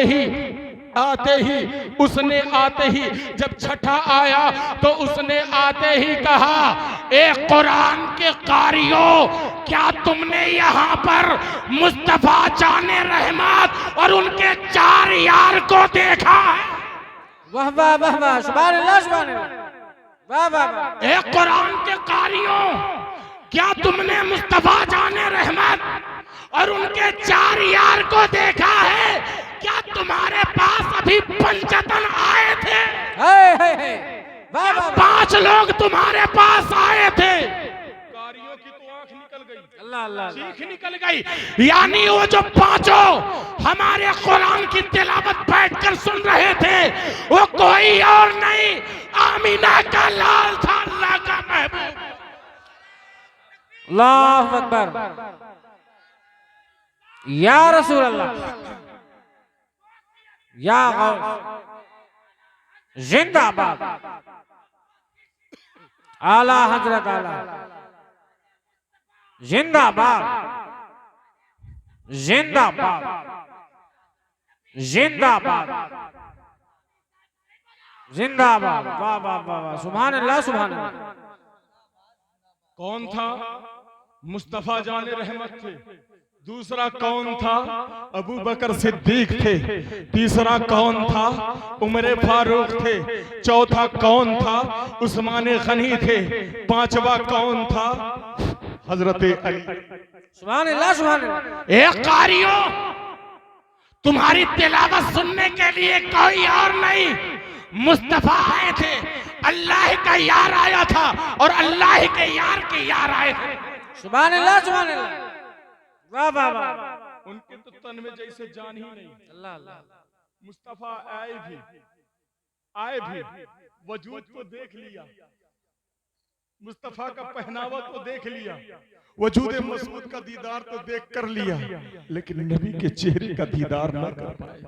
ही जब छठा आया, तो उसने आते ही कहा, ए कुरान के कारियों, क्या तुमने यहाँ पर मुस्तफा जाने रहमत और उनके 4 यार को देखा है? वाह वाह वाह वाह, सुभान अल्लाह सुभान अल्लाह, वाह वाह वाह। ए कुरान के कारियों, क्या तुमने मुस्तफा जाने रहमत और उनके 4 यार को देखा है? क्या तुम्हारे पास अभी पंचतन आए थे? वाह वाह, 5 लोग तुम्हारे पास आए थे। कारियों की तो आंख निकल गई, अल्लाह अल्लाह, चीख निकल गई। यानी वो जो 5 हमारे कुरान की तिलावत बैठकर सुन रहे थे, वो कोई और नहीं, आमीना का लाल था, अल्लाह का महबूब। अल्लाहु अकबर, या रसूल अल्लाह, या गौस, जिंदाबाद, आला हजरत आला, जिंदाबाद, जिंदाबाद, जिंदाबाद, जिंदाबाद, वाह वाह वाह वाह, सुभान अल्लाह सुभान अल्लाह। कौन था? मुस्तफा जाने रहमत थे। दूसरा कौन था? अबू बकर सिद्दीक थे। तीसरा कौन था? उमर फारूक थे। चौथा कौन था? उस्मान गनी थे। 5वां कौन था? हजरत अली। सुभान अल्लाह सुभान अल्लाह। ए कारियों, तुम्हारी तिलावत सुनने के लिए कोई और नहीं, मुस्तफा आए थे। अल्लाह का यार आया था और अल्लाह के यार के यार आए थे। सुभान अल्लाह सुभान अल्लाह, वाह वाह वाह। उनके तो तन में जैसे जान ही नहीं। अल्लाह अल्लाह, मुस्तफा आए भी, वजूद को देख लिया, मुस्तफा का पहनावा तो देख लिया, वजूद मसूद का दीदार तो देख कर लिया, लेकिन नबी के चेहरे का दीदार ना कर पाए।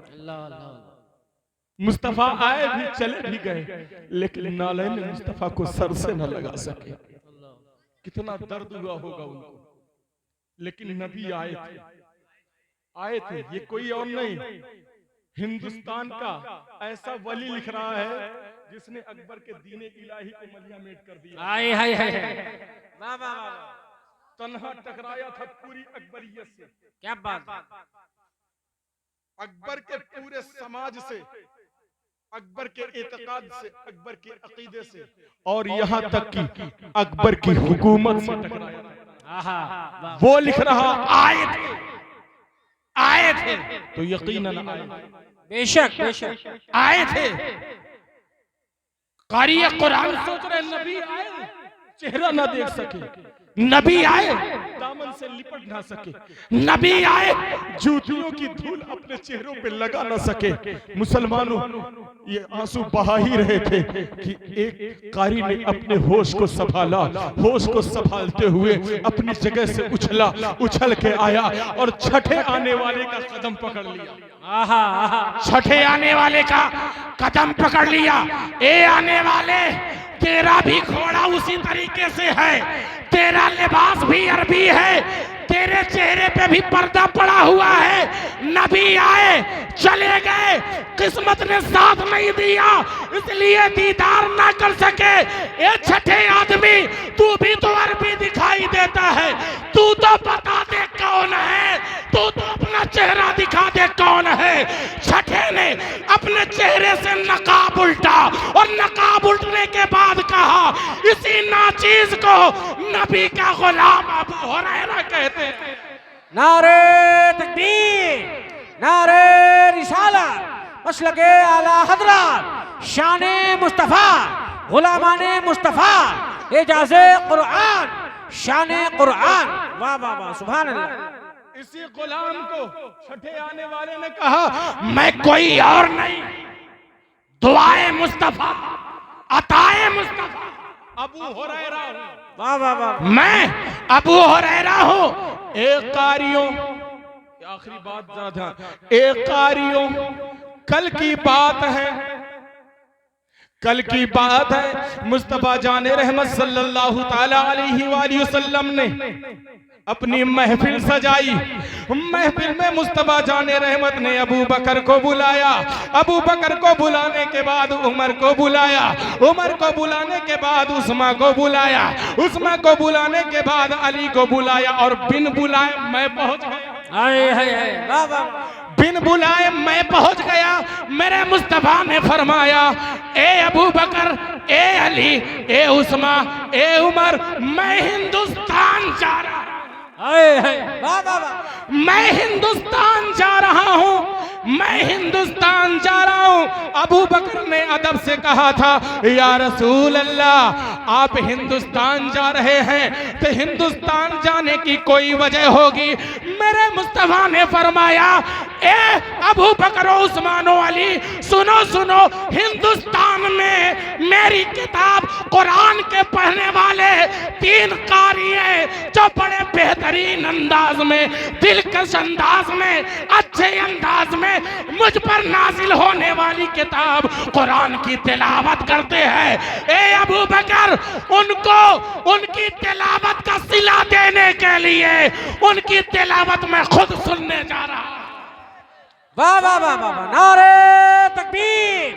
मुस्तफा आए भी चले भी गए, लेकिन नालैन मुस्तफा को सर से न लगा सके। कितना दर्द हुआ होगा उनको, लेकिन नबी आए थे। ये कोई और नहीं, हिंदुस्तान का ऐसा वली लिख रहा है जिसने अकबर के दीने इलाही को मलिया मेट कर दिया। हाय हाय हाय, वाह वाह वाह, तन्हा टकराया था पूरी अकबरियत से। क्या बात, अकबर के पूरे समाज से, अकबर के एतकाद से, अकबर के अकीदे से, और यहाँ तक कि अकबर की हुकूमत से टकराया था। वो लिख रहा आए थे तो यकीनन आए, बेशक बेशक आए थे। कारी कुरान सोच रहे नबी आए, चेहरा ना देख सके, नबी आए दामन से लिपट ना सके, नबी आए जूतियों की धूल अपने चेहरों पे लगा ना सके। मुसलमानों, ये आंसू बहा ही रहे थे कि एक कारी ने अपने होश को संभाला, होश को संभालते हुए अपनी जगह से उछल के आया और छठे आने वाले का कदम पकड़ लिया। छठे आने वाले का कदम पकड़ लिया। ए आने वाले, तेरा भी घोड़ा उसी तरीके से है, तेरा लिबास भी अरबी है, तेरे चेहरे पे भी पर्दा पड़ा हुआ है। नबी आए चले गए, किस्मत ने साथ नहीं दिया, इसलिए दीदार ना कर सके। ये छठे आदमी, तू भी तो अरबी दिखाई देता है, तू तो बता दे कौन है, तू तो अपना चेहरा दिखा दे कौन है। छठे ने अपने चेहरे से नकाब उल्टा और नकाब उल्टने के बाद कहा, इसी नाचीज को नबी का गुलाम अबू हुरैरा कहते हैं। नारे तकबीर, नारे रिसालत, मसलके आला हजरत, शाने मुस्तफा, गुलामाने मुस्तफा, एजाज़े कुरान, शाने कुरान। वाह वाह वाह, सुभान अल्लाह। इसी गुलाम को छठे आने वाले ने कहा, मैं कोई और नहीं, दुआए मुस्तफा, अताए मुस्तफा, अबू हुरैरा हूं। वाह वाह वाह, मैं अबू हुरैरा हूं। एक कारियों, आखिरी बात ज्यादा, एक कारियों, कल की बात है, कल की बात है, मुस्तफा जाने रहमत सल्लल्लाहु ताला अलैहि वसल्लम ने अपनी महफिल सजाई। महफिल में मुस्तफा जाने रहमत ने अबू बकर को बुलाया, अबू बकर को बुलाने के बाद उमर को बुलाया, उमर को बुलाने के बाद उस्मा को बुलाया, उस्मा को बुलाने के बाद अली को बुलाया, और बिन बुलाए मैं पहुंच गया। हाय हाय हाय, वाह वाह, बिन बुलाए मैं पहुंच गया। मेरे मुस्तफा ने फरमाया, ए अबू बकर, ए अली, ए उस्मा, ए उमर, मैं हिंदुस्तान जा रहा हूं। वाह वाह वाह, मैं हिंदुस्तान जा रहा हूं, मैं हिंदुस्तान जा रहा हूं। अबू बकर ने अदब से कहा था, या रसूल अल्लाह, आप हिंदुस्तान जा रहे हैं तो हिंदुस्तान जाने की कोई वजह होगी। मेरे मुस्तफा ने फरमाया, ए अबू बकर, उस्मान, अली, सुनो सुनो, हिंदुस्तान में मेरी किताब कुरान के पढ़ने वाले 3 कारी हैं जो बड़े बेहतरीन अंदाज में, दिलकश अंदाज में, अच्छे अंदाज में मुझ पर नाजिल होने वाली किताब कुरान की तिलावत करते हैं। ए अबू बकर, उनको उनकी तिलावत का सिला देने के लिए उनकी तिलावत में खुद सुनने जा रहा हूं। वाह वाह वाह वाह, नारे तकबीर,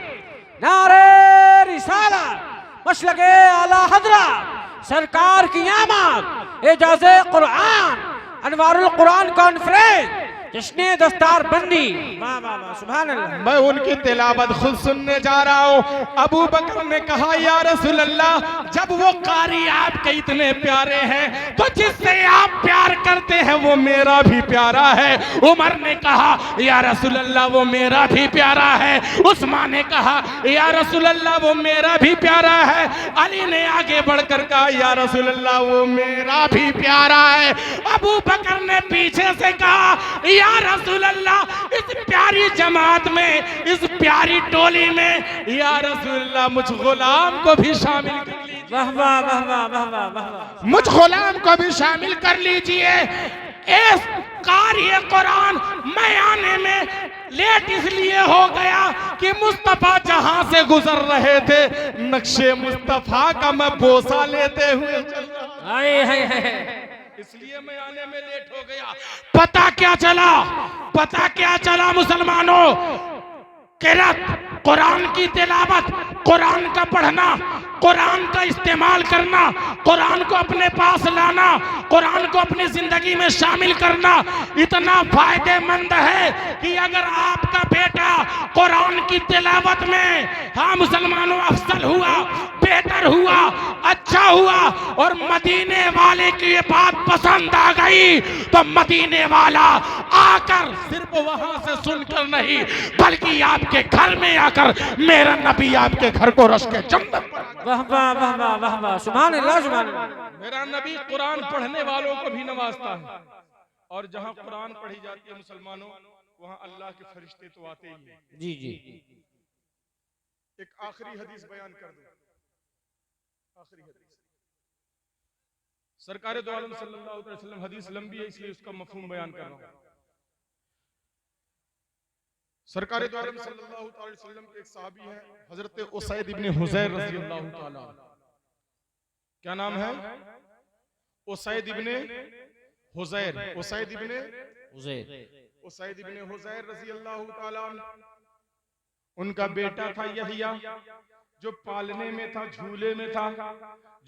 नारे रिसालत, मसलके आला हजरत, सरकार की आमद, एजाज़े कुरान, अनवारुल कुरान कॉन्फ्रेंस, जश्ने दस्तार बंदी। वाह वाह वाह, सुभान अल्लाह। मैं उनकी तिलावत खुद सुनने जा रहा हूँ। अबू बकर ने कहा, या रसूल अल्लाह, जब वो कारी आपके इतने प्यारे हैं तो जिससे आप प्यार करते हैं वो मेरा भी प्यारा है। उमर ने कहा, या रसूल अल्लाह, वो मेरा भी प्यारा है। उस्मान ने कहा, या रसूल अल्लाह, वो मेरा भी प्यारा है। अली ने आगे बढ़कर कहा, या रसूल अल्लाह, वो मेरा भी प्यारा है। अबू बकर ने पीछे से कहा, या रसूल अल्लाह, इस प्यारी जमात में, इस प्यारी टोली में, या रसूल अल्लाह, मुझ गुलाम को भी शामिल कर लीजिए। वाह वाह वाह वाह वाह वाह वाह। मुझ गुलाम को भी शामिल कर लीजिए। इस कार्य कुरान मैं आने में लेट इसलिए हो गया कि मुस्तफा जहां से गुजर रहे थे नक्शे मुस्तफा का मैं बोसा लेते हुए चल रहा, हाय हाय हाय। इसलिए मैं आने में लेट हो गया। पता क्या चला, पता क्या चला मुसलमानों, किरात कुरान की तिलावत, कुरान का पढ़ना, कुरान का इस्तेमाल करना, कुरान को अपने पास लाना, कुरान को अपनी जिंदगी में शामिल करना इतना फायदेमंद है कि अगर आपका बेटा कुरान की तिलावत में, हाँ मुसलमानों, अफसल हुआ, बेहतर हुआ, अच्छा हुआ और मदीने वाले की ये बात पसंद आ गई तो मदीने वाला आकर सिर्फ वहां से सुनकर नहीं बल्कि आपके घर में आकर मेरा नबी आपके घर को रश के जन्नत। वाह वाह वाह वाह वाह वाह। सुभान अल्लाह सुभान अल्लाह। मेरा नबी कुरान पढ़ने वालों को भी नवाजता है और जहां कुरान पढ़ी जाती है मुसलमानों वहां अल्लाह के फरिश्ते तो आते ही हैं। जी जी। एक आखिरी हदीस बयान कर दूं, आखिरी हदीस सरकार दो आलम सल्लल्लाहु अलैहि वसल्लम, हदीस लंबी है इसलिए उसका मफहूम बयान कर रहा हूं। सरकार दो आलम सल्लल्लाहु अलैहि वसल्लम के एक सहाबी हैं हजरत उसैद इब्न हुज़ैर रज़ियल्लाहु ताला, क्या नाम है? उसैद इब्न हुज़ैर, उसैद इब्न हुज़ैर रज़ियल्लाहु ताला। उनका बेटा था यहया जो पालने में था, झूले में था,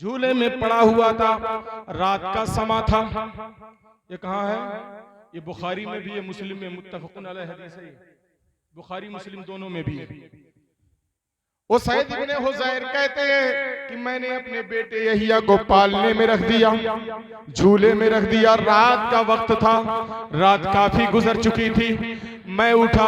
झूले में पड़ा हुआ था, रात का समा था। ये कहाँ है? ये बुखारी में भी है, मुस्लिम में, मुत्तफ़क़ुन अलैहि हदीस है, बुखारी मुस्लिम दोनों में भी है। उसैद इब्न हुज़ैर कहते हैं कि मैंने अपने बेटे यहिया को पालने में रख दिया, झूले में रख दिया, रात का वक्त था, रात काफी गुजर चुकी थी। मैं उठा,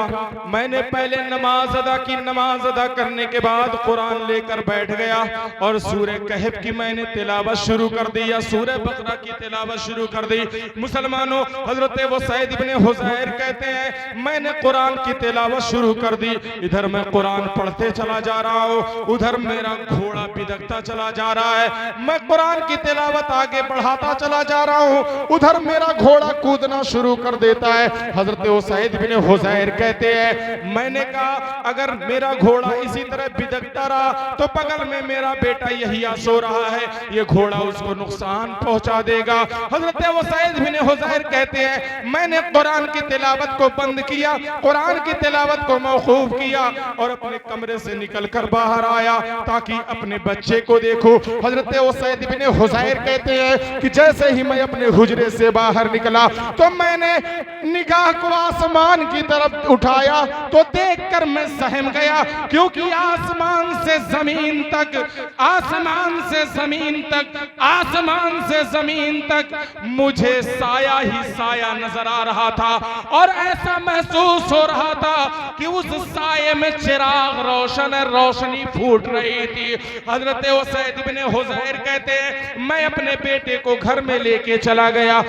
मैंने पहले नमाज अदा की, नमाज अदा करने के बाद कुरान लेकर बैठ गया और सूरह कहफ की मैंने तिलावत शुरू कर दी या सूरह बकरा की तिलावत शुरू कर दी। मुसलमानों, हजरत उसैद इब्न हुज़ैर कहते हैं मैंने कुरान की तिलावत शुरू कर दी, इधर मैं कुरान पढ़ते चला जा रहा हूँ, उधर मेरा घोड़ा बिदकता चला जा रहा है। मैं कुरान की तिलावत आगे बढ़ाता चला जा रहा हूँ, उधर मेरा घोड़ा कूदना शुरू कर देता है। हजरत उसैद इब्न हुज़ैर कहते हैं मैंने कहा अगर मेरा घोड़ा इसी तरह बिदकता रहा तो बगल में मेरा बेटा यहिया सो रहा है, ये घोड़ा उसको नुकसान पहुंचा देगा। हजरत उसैद इब्न हुज़ैर कहते हैं मैंने कुरान की तिलावत को बंद किया, कुरान की तिलावत को मौकूफ किया और अपने कमरे से निकलकर बाहर आया ताकि अपने बच्चे को देखो। हजरत उसैद इब्न हुज़ैर कहते हैं कि जैसे ही मैं अपने हुजरे से बाहर निकला तो मैंने निगाह को आसमान की तरफ उठाया तो देखकर मैं सहम गया, क्योंकि आसमान से जमीन तक, आसमान से जमीन तक, आसमान से जमीन तक मुझे साया ही साया नजर आ रहा था और ऐसा महसूस हो रहा था कि उस साये में चिराग रोशन है, रोशनी फूट रही थी। हजरत उसैद इब्न हुज़ैर कहते हैं मैं अपने बेटे को घर में लेके चला गया।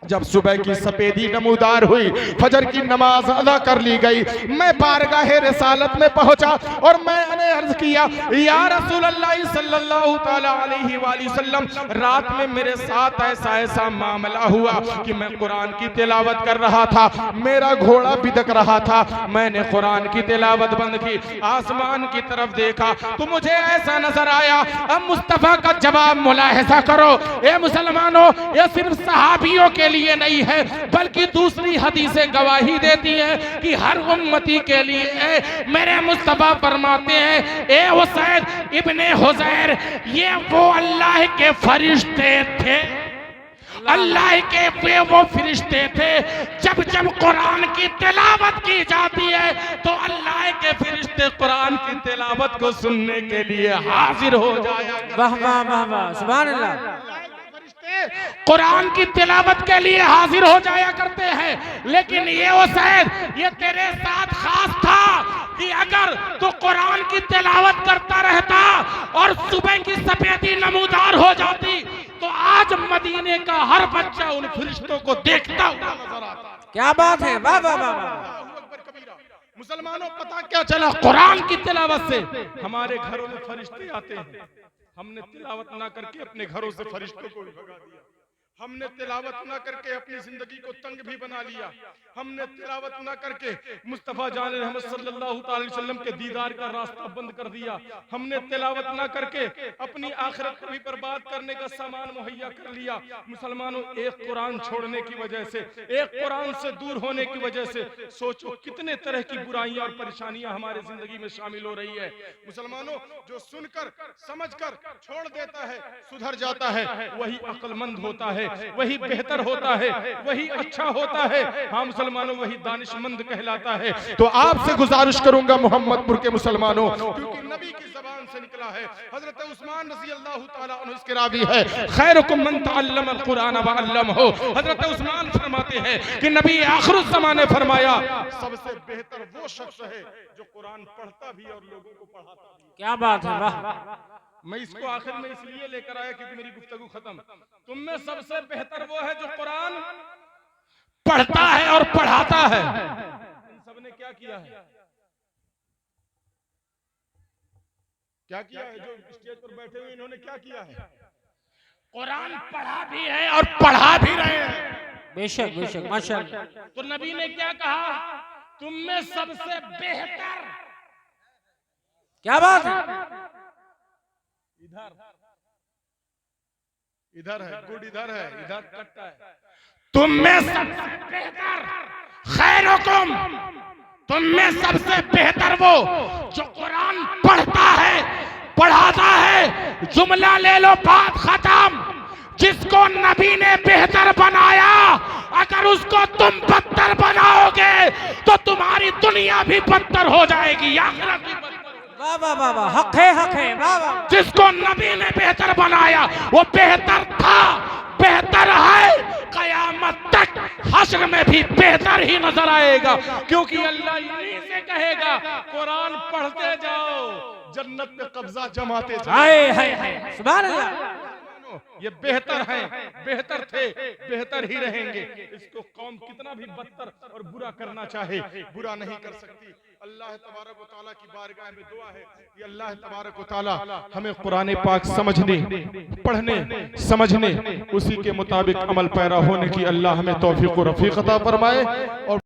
जब सुबह की सफेदी नमूदार हुई, फजर की नमाज अदा कर ली गई, मैं बारगाहे रिसालत में पहुंचा और मैंने अर्ज किया या रसूल अल्लाह सल्लल्लाहु ताला अलैहि वसल्लम, रात में मेरे साथ ऐसा ऐसा मामला हुआ कि मैं कुरान की तिलावत कर रहा था, मेरा घोड़ा बिदक रहा था, मैंने कुरान की तिलावत बंद की, आसमान की तरफ देखा तो मुझे ऐसा नजर आया। अब मुस्तफा का जवाब मुलाहिजा करो, ए मुसलमानों, ये सिर्फ सहाबियों के लिए नहीं है बल्कि दूसरी हदीसें गवाही देती हैं कि हर उम्मती के लिए। मेरे मुस्तफा फरमाते हैं ए उसैद इब्न हुज़ैर, ये वो अल्लाह के फरिश्ते थे, अल्लाह के वे वो फरिश्ते थे, जब जब कुरान की तिलावत की जाती है तो अल्लाह के फरिश्ते कुरान की तिलावत को सुनने के लिए हाजिर हो जाया। वाह वाह वाह वाह, सुभान अल्लाह। कुरान की तिलावत के लिए हाजिर हो जाया करते हैं, लेकिन ये उसैद, ये तेरे साथ खास था कि अगर तो कुरान की तिलावत करता रहता और सुबह की सफेदी नमूदार हो जाती तो आज मदीने का हर बच्चा उन फरिश्तों को देखता हुआ नजर आता। क्या बात है, वाह वाह वाह। मुसलमानों, पता क्या चला? कुरान की तिलावत से हमारे घरों में फरिश्ते आते हैं, हमने तिलावत ना करके अपने घरों से फरिश्तों को भी भगा दिया। हमने तिलावत ना करके अपनी जिंदगी को तंग भी बना लिया। हमने तिलावत ना करके मुस्तफा जान रहमत सल्लल्लाहु अलैहि वसल्लम के दीदार का रास्ता बंद कर दिया। हमने तिलावत ना करके अपनी आखिरत को भी बर्बाद करने का सामान मुहैया कर लिया। मुसलमानों, एक कुरान छोड़ने की वजह से, एक कुरान से दूर होने की वजह से सोचो कितने तरह की बुराइयां और परेशानियां हमारे जिंदगी में शामिल हो रही है। मुसलमानों, जो सुनकर समझकर छोड़ देता है, सुधर जाता है, वही अक्लमंद होता है, वही बेहतर होता है, वही अच्छा होता है। हाँ मुसलमानों, वही दानिशमंद कहलाता है। तो आपसे गुजारिश करूंगा मोहम्मदपुर के मुसलमानों, क्योंकि नबी की ज़बान से निकला है, हजरत उस्मान रज़ी अल्लाह तआला अन्हु इसके रावी है, खैरुकुम मन तअल्लम अल कुरान व अल्लमहु। हजरत उस्मान फरमाते हैं कि नबी आखिर ज़माने फरमाया, सबसे बेहतर वो शख्स है जो कुरान पढ़ता भी और लोगों को पढ़ाता भी। क्या बात है, वाह। मैं इसको आखिर में इसलिए लेकर आया क्योंकि मेरी गुफ्तगू खत्म। तुम में सबसे बेहतर वो है जो कुरान पढ़ता है और पढ़ाता है। इन सब ने क्या किया है? क्या किया है? जो स्टेज पर बैठे हुए इन्होंने क्या किया है? कुरान पढ़ा भी है और पढ़ा भी रहे हैं। बेशक बेशक, माशाअल्लाह। तो नबी ने क्या कहा? तुम में सबसे बेहतर, क्या बात है, इधर है गुड, इधर है, इधर कट्टा है। तुम में सबसे बेहतर, खैरुकुम, तुम में सबसे बेहतर वो जो कुरान पढ़ता है, पढ़ाता है। जुमला ले लो, बात खत्म। जिसको नबी ने बेहतर बनाया, अगर उसको तुम बदतर बनाओगे तो तुम्हारी दुनिया भी बदतर हो जाएगी, आखिरत भी बदतर। वाह वाह वाह वाह, हक है, हक है, वाह वाह। जिसको नबी ने बेहतर बनाया वो बेहतर था, बेहतर है, कयामत तक हश्र में भी बेहतर ही नजर आएगा। क्योंकि अल्लाह यहीं से कहेगा, कुरान पढ़ते जाओ, जन्नत में कब्जा जमाते जाओ। हाय हाय हाय, सुभान अल्लाह। ये बेहतर है, बेहतर थे, बेहतर ही रहेंगे। इसको कौम कितना भी बदतर और बुरा करना चाहे, बुरा नहीं कर सकती। अल्लाह तबारक व तआला की बारगाह में दुआ है कि अल्लाह तबारक व तआला हमें कुरान पाक समझने, पढ़ने, समझने, उसी के मुताबिक अमल पैरा होने की अल्लाह हमें तौफीक व रफीक अता फरमाए। और